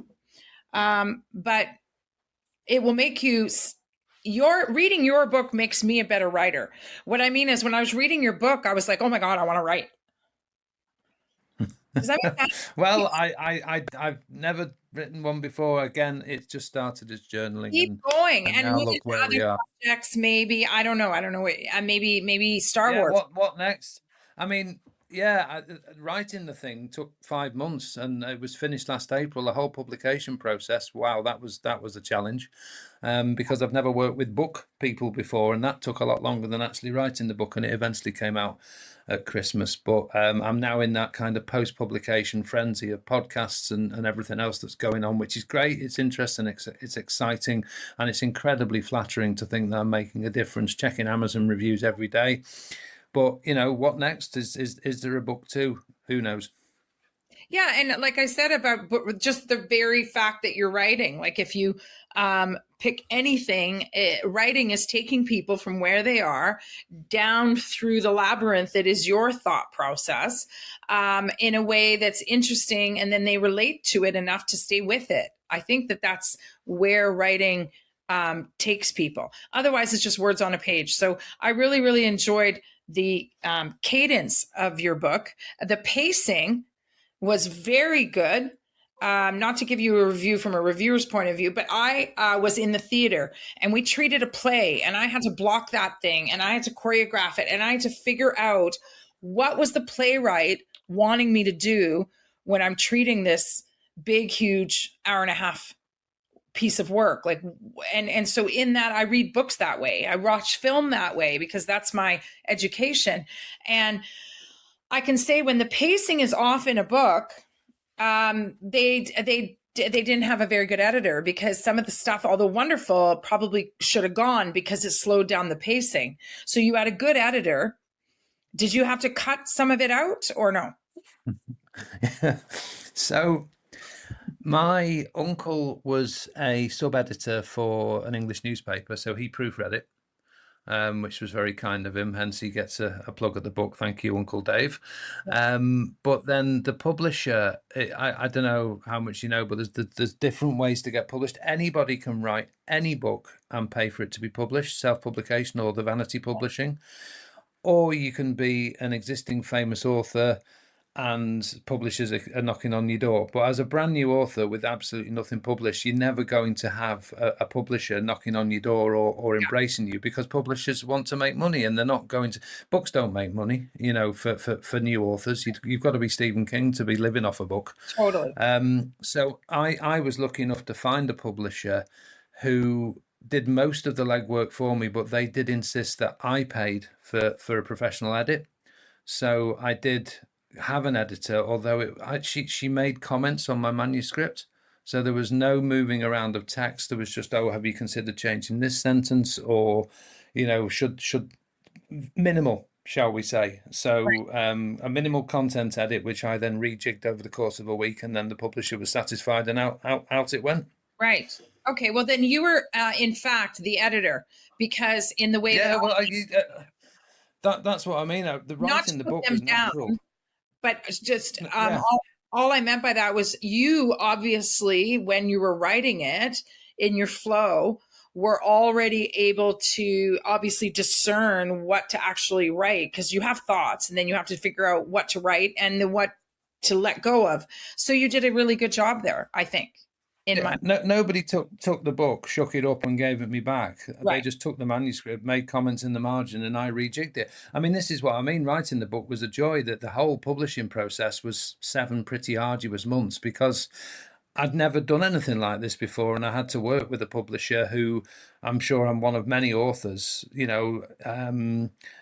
But it will make you, reading your book makes me a better writer. What I mean is, when I was reading your book, I was like, oh my God, I want to write. Does that make sense? Well, I've never written one before. Again, it just started as journaling. Keep going, and and now move look into where we other are. projects. Maybe I don't know. Maybe Star Wars. What next? I mean, writing the thing took 5 months, and it was finished last April. The whole publication process. Wow, that was a challenge, because I've never worked with book people before, and that took a lot longer than actually writing the book. And it eventually came out at Christmas. But I'm now in that kind of post-publication frenzy of podcasts and everything else that's going on, which is great. It's interesting, it's exciting, and it's incredibly flattering to think that I'm making a difference. Checking Amazon reviews every day. But what next? Is there a book too? Who knows? Yeah, and like I said about just the very fact that you're writing, if you pick anything, writing is taking people from where they are down through the labyrinth that is your thought process, in a way that's interesting, and then they relate to it enough to stay with it. I think that that's where writing takes people. Otherwise, it's just words on a page. So I really, really enjoyed the cadence of your book. The pacing was very good. Not to give you a review from a reviewer's point of view, but I was in the theater and we treated a play, and I had to block that thing, and I had to choreograph it, and I had to figure out what was the playwright wanting me to do when I'm treating this big, huge hour and a half piece of work. And so in that, I read books that way. I watch film that way, because that's my education. And I can say when the pacing is off in a book, they didn't have a very good editor, because some of the stuff, although wonderful, probably should have gone because it slowed down the pacing. So you had a good editor. Did you have to cut some of it out or no? So my uncle was a sub-editor for an English newspaper, so he proofread it, which was very kind of him. Hence, he gets a plug at the book. Thank you, Uncle Dave. But then the publisher, I don't know how much you know, but there's different ways to get published. Anybody can write any book and pay for it to be published, self-publication or the vanity publishing. Or you can be an existing famous author and publishers are knocking on your door. But as a brand new author with absolutely nothing published, you're never going to have a publisher knocking on your door or embracing you, because publishers want to make money, and they're not going to. Books don't make money, for new authors. You've got to be Stephen King to be living off a book. Totally. So I was lucky enough to find a publisher who did most of the legwork for me, but they did insist that I paid for a professional edit. So I did have an editor, although she made comments on my manuscript, so there was no moving around of text. There was just, oh, have you considered changing this sentence, or should minimal, shall we say. So right. A minimal content edit, which I then rejigged over the course of a week, and then the publisher was satisfied, and out it went. Right. Okay, well then you were in fact the editor, because in the way that's what I mean. The writing the book was natural. But just all I meant by that was, you obviously, when you were writing it in your flow, were already able to obviously discern what to actually write, because you have thoughts and then you have to figure out what to write and then what to let go of. So you did a really good job there, I think. Yeah, nobody took the book, shook it up, and gave it me back. They just took the manuscript, made comments in the margin, and I rejigged it. I mean, this is what I mean. Writing the book was a joy. That the whole publishing process was 7 pretty arduous months, because I'd never done anything like this before, and I had to work with a publisher who, I'm sure I'm one of many authors,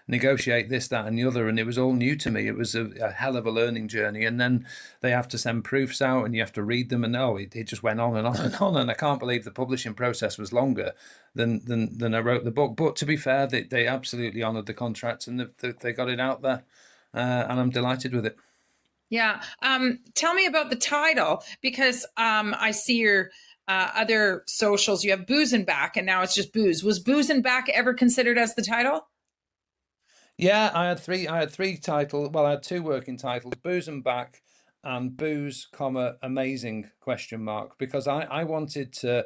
negotiate this, that, and the other, and it was all new to me. It was a hell of a learning journey, and then they have to send proofs out, and you have to read them, and it just went on and on and on, and I can't believe the publishing process was longer than I wrote the book. But to be fair, they absolutely honoured the contract, and they got it out there, and I'm delighted with it. Yeah. Tell me about the title, because I see your other socials. You have Booze and Back, and now it's just Booze. Was Booze and Back ever considered as the title? Yeah, I had three titles. Well, I had 2 working titles: Booze and Back and Booze, Amazing ? Because I wanted to.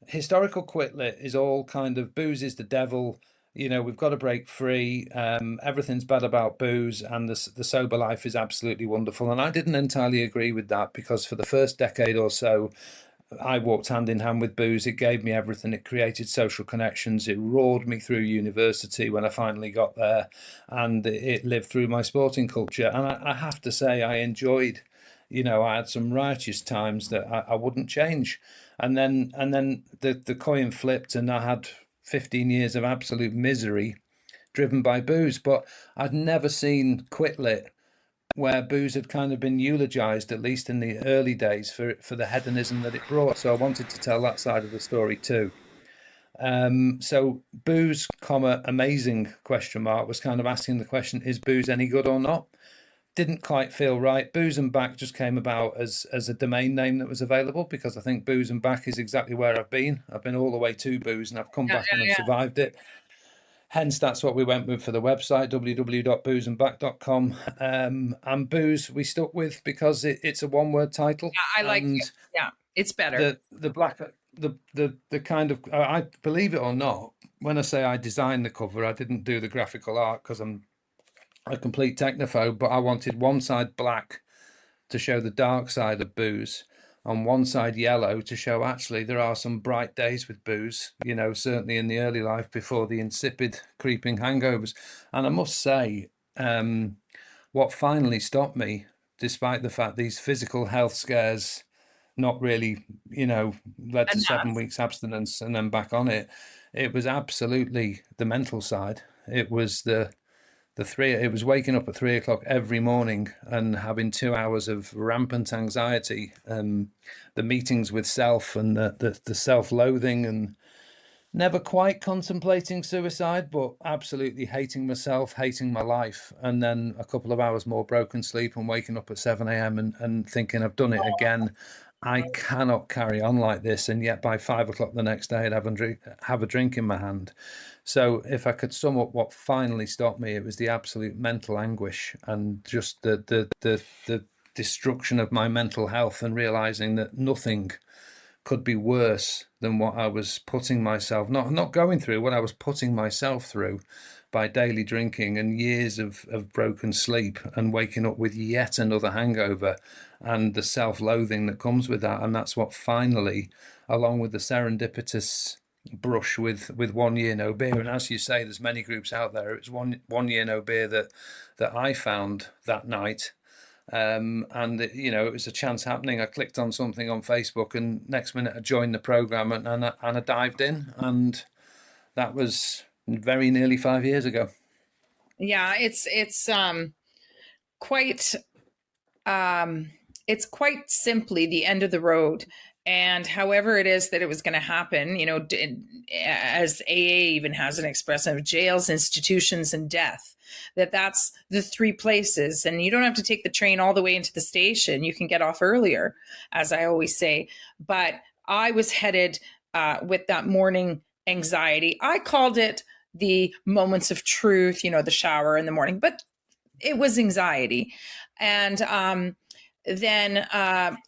Historical Quitlet is all kind of booze is the devil. We've got to break free. Everything's bad about booze, and the sober life is absolutely wonderful. And I didn't entirely agree with that, because for the first decade or so, I walked hand in hand with booze. It gave me everything. It created social connections. It roared me through university when I finally got there, and it lived through my sporting culture. And I have to say, I enjoyed. I had some righteous times that I wouldn't change. And then the coin flipped, and I had 15 years of absolute misery driven by booze. But I'd never seen Quitlet where booze had kind of been eulogized, at least in the early days, for the hedonism that it brought. So I wanted to tell that side of the story too. So Booze, Amazing ? Was kind of asking the question, is booze any good or not? Didn't quite feel right. Booze and Back just came about as a domain name that was available, because I think Booze and Back is exactly where I've been. I've been all the way to booze, and I've come back and I've survived it. Hence, that's what we went with for the website, www.boozeandback.com. And Booze we stuck with because it's a one-word title. Yeah, I like it. Yeah, it's better. The black, the kind of, I believe it or not, when I say I designed the cover, I didn't do the graphical art because I'm a complete technophobe, but I wanted one side black to show the dark side of booze, on one side yellow to show actually there are some bright days with booze, certainly in the early life before the insipid creeping hangovers. And I must say, what finally stopped me, despite the fact these physical health scares not really, led to 7 weeks abstinence and then back on it, it was absolutely the mental side. It was it was waking up at 3 o'clock every morning and having 2 hours of rampant anxiety, the meetings with self, and the self-loathing, and never quite contemplating suicide, but absolutely hating myself, hating my life. And then a couple of hours more broken sleep and waking up at 7 a.m. and thinking, I've done it again. I cannot carry on like this. And yet by 5 o'clock the next day, I'd have a drink in my hand. So if I could sum up what finally stopped me, it was the absolute mental anguish and just the destruction of my mental health, and realizing that nothing could be worse than what I was putting myself, not going through, what I was putting myself through by daily drinking and years of broken sleep and waking up with yet another hangover, and the self-loathing that comes with that. And that's what finally, along with the serendipitous brush with 1 year no beer, and as you say, there's many groups out there, it's one year no beer that I found that night. And it was a chance happening. I clicked on something on Facebook, and next minute I joined the program, and I dived in, and that was very nearly 5 years ago. Yeah, it's quite it's quite simply the end of the road. And however it is that it was going to happen, as AA even has an expression of jails, institutions, and death, that's the 3 places. And you don't have to take the train all the way into the station. You can get off earlier, as I always say. But I was headed with that morning anxiety. I called it the moments of truth, the shower in the morning, but it was anxiety. And then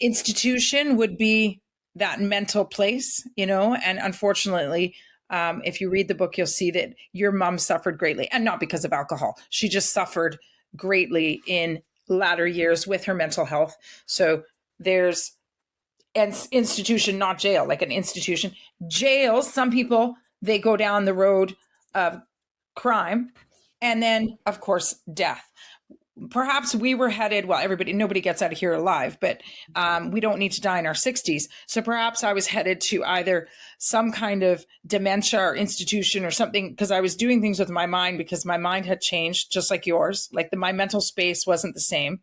institution would be that mental place, and unfortunately, If you read the book, you'll see that your mom suffered greatly, and not because of alcohol. She just suffered greatly in latter years with her mental health. So there's an institution, not jail, like an institution. Jails, some people, they go down the road of crime, and then, of course, death. Perhaps we were headed, well, nobody gets out of here alive, but we don't need to die in our 60s. So perhaps I was headed to either some kind of dementia or institution or something, because I was doing things with my mind, because my mind had changed, just like yours. Like my mental space wasn't the same.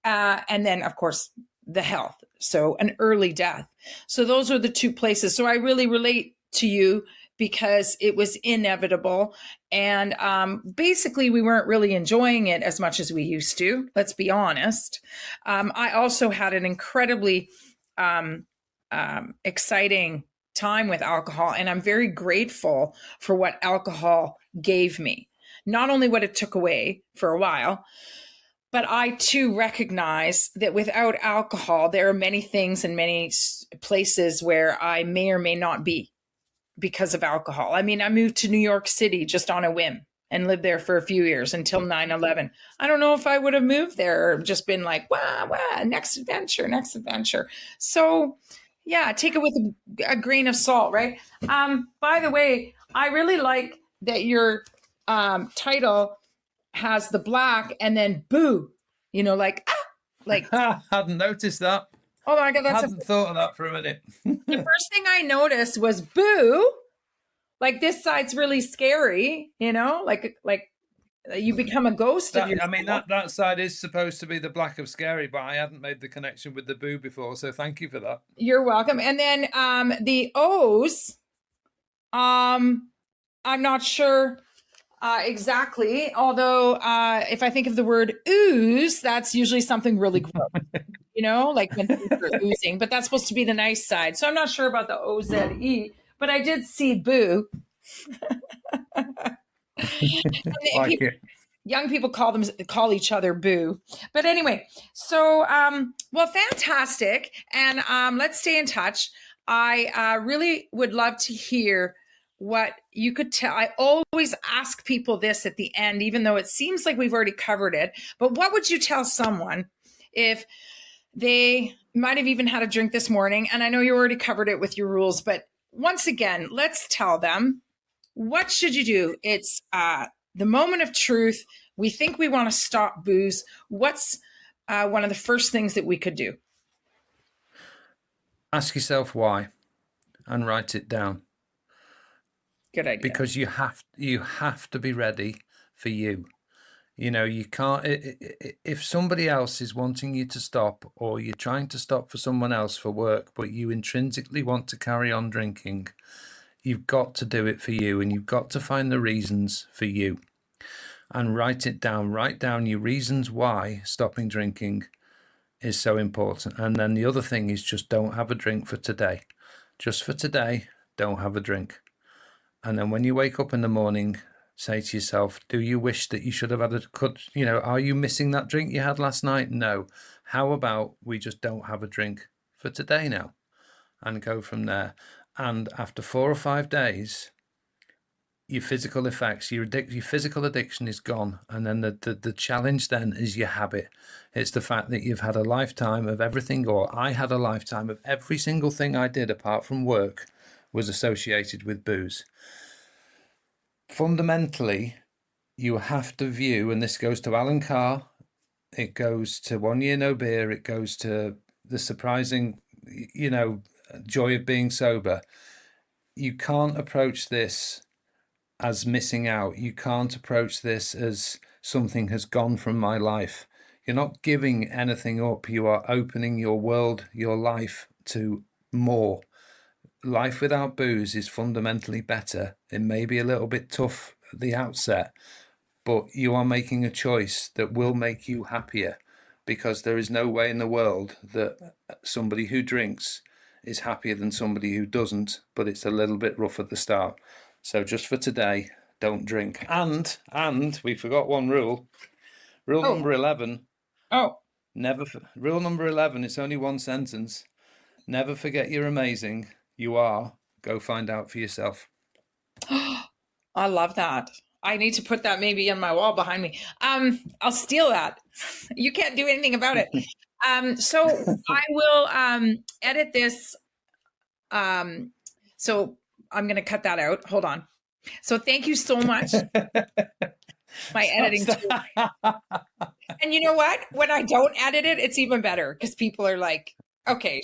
And then, of course, the health. So an early death. So those are the two places. So I really relate to you because it was inevitable. And basically, we weren't really enjoying it as much as we used to. Let's be honest. I also had an incredibly exciting time with alcohol. And I'm very grateful for what alcohol gave me. Not only what it took away for a while, but I too recognize that without alcohol, there are many things and many places where I may or may not be because of alcohol. I mean, I moved to New York City just on a whim and lived there for a few years until 9/11. I don't know if I would have moved there or just been like, next adventure, next adventure. So yeah, take it with a grain of salt, right? By the way, I really like that your title has the black and then boo, like I hadn't noticed that. Oh my God, I hadn't thought of that for a minute. The first thing I noticed was boo. Like this side's really scary, like you become a ghost of yourself. I mean, that side is supposed to be the black of scary, but I hadn't made the connection with the boo before, so thank you for that. You're welcome. And then the O's, I'm not sure exactly, although if I think of the word ooze, that's usually something really gross. Like when things are oozing, but that's supposed to be the nice side. So I'm not sure about the OZE, but I did see boo. Young people call each other boo. But anyway, so well, fantastic. And let's stay in touch. I really would love to hear what you could tell. I always ask people this at the end, even though it seems like we've already covered it. But what would you tell someone if they might have even had a drink this morning? And I know you already covered it with your rules, but once again, let's tell them, what should you do? It's the moment of truth. We think we want to stop booze. What's one of the first things that we could do? Ask yourself why and write it down. Good idea. Because you have to be ready for you. You can't, if somebody else is wanting you to stop, or you're trying to stop for someone else for work, but you intrinsically want to carry on drinking, you've got to do it for you, and you've got to find the reasons for you and write it down. Write down your reasons why stopping drinking is so important. And then the other thing is just don't have a drink for today. Just for today, don't have a drink. And then when you wake up in the morning, say to yourself, do you wish that you should have had are you missing that drink you had last night? No. How about we just don't have a drink for today now and go from there? And after 4 or 5 days, your physical effects, your physical addiction is gone. And then the challenge then is your habit. It's the fact that you've had a lifetime of everything, or I had a lifetime of every single thing I did apart from work was associated with booze. Fundamentally, you have to view, and this goes to Alan Carr, it goes to 1 Year No Beer, it goes to the surprising, joy of being sober. You can't approach this as missing out. You can't approach this as something has gone from my life. You're not giving anything up. You are opening your world, your life to more. Life without booze is fundamentally better. It may be a little bit tough at the outset, but you are making a choice that will make you happier, because there is no way in the world that somebody who drinks is happier than somebody who doesn't, but it's a little bit rough at the start. So just for today, don't drink. And we forgot one rule. Number 11. Rule number 11, it's only one sentence. Never forget you're amazing. You are. Go find out for yourself. I love that. I need to put that maybe on my wall behind me. I'll steal that. You can't do anything about it. So I will edit this. So I'm going to cut that out. Hold on. So thank you so much. My editing tool. And you know what? When I don't edit it, it's even better because people are like, okay,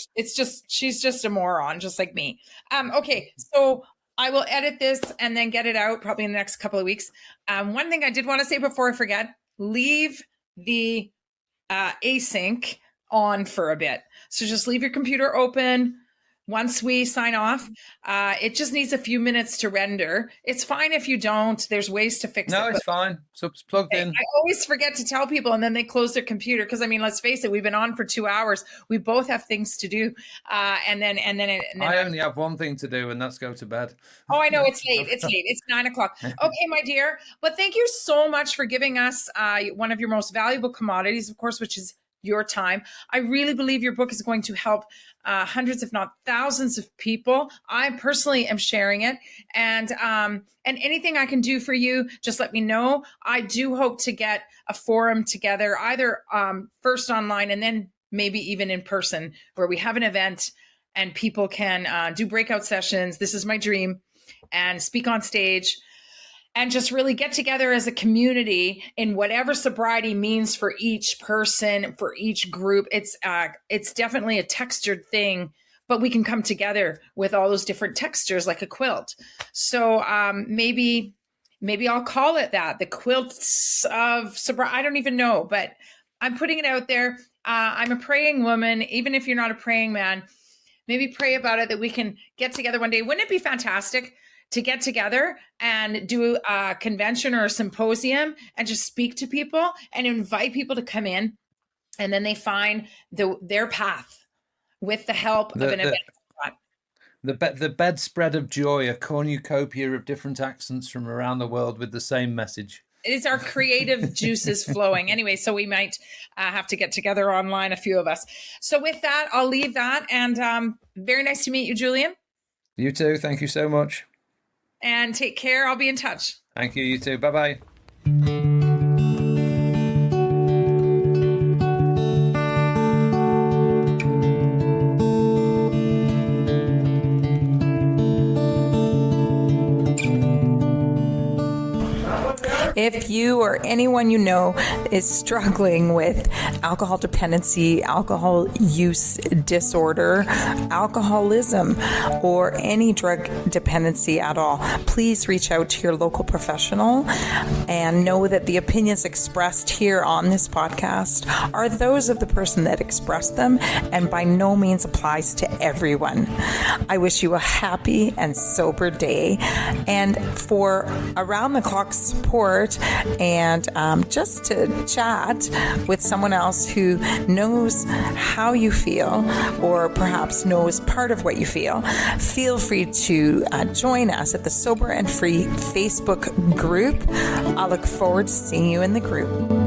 she's just a moron, just like me. Okay, so I will edit this and then get it out probably in the next couple of weeks. One thing I did want to say before I forget, leave the async on for a bit. So just leave your computer open. Once we sign off, it just needs a few minutes to render. It's fine if you don't. There's ways to fix it. No, it's fine. So it's plugged in. I always forget to tell people, and then they close their computer because, I mean, let's face it, we've been on for 2 hours. We both have things to do, and then I only have one thing to do, and that's go to bed. Oh, I know it's late. It's late. It's 9 o'clock. Okay, my dear. But thank you so much for giving us one of your most valuable commodities, of course, which is your time. I really believe your book is going to help hundreds, if not thousands of people. I personally am sharing it. And anything I can do for you, just let me know. I do hope to get a forum together, either first online and then maybe even in person, where we have an event and people can do breakout sessions. This is my dream. And speak on stage. And just really get together as a community in whatever sobriety means for each person, for each group. It's definitely a textured thing, but we can come together with all those different textures like a quilt. So maybe I'll call it that, the quilts of sobriety. I don't even know, but I'm putting it out there. I'm a praying woman. Even if you're not a praying man, maybe pray about it, that we can get together one day. Wouldn't it be fantastic to get together and do a convention or a symposium and just speak to people and invite people to come in, and then they find their path with the help of an event. The bedspread of joy, a cornucopia of different accents from around the world with the same message. It's our creative juices flowing. Anyway, so we might have to get together online, a few of us. So with that, I'll leave that. And very nice to meet you, Julian. You too. Thank you so much. And take care. I'll be in touch. Thank you. You too. Bye-bye. If you or anyone you know is struggling with alcohol dependency, alcohol use disorder, alcoholism, or any drug dependency at all, please reach out to your local professional and know that the opinions expressed here on this podcast are those of the person that expressed them and by no means applies to everyone. I wish you a happy and sober day, and for around-the-clock support and just to chat with someone else who knows how you feel or perhaps knows part of what you feel free to join us at the Sober and Free Facebook group. I look forward to seeing you in the group.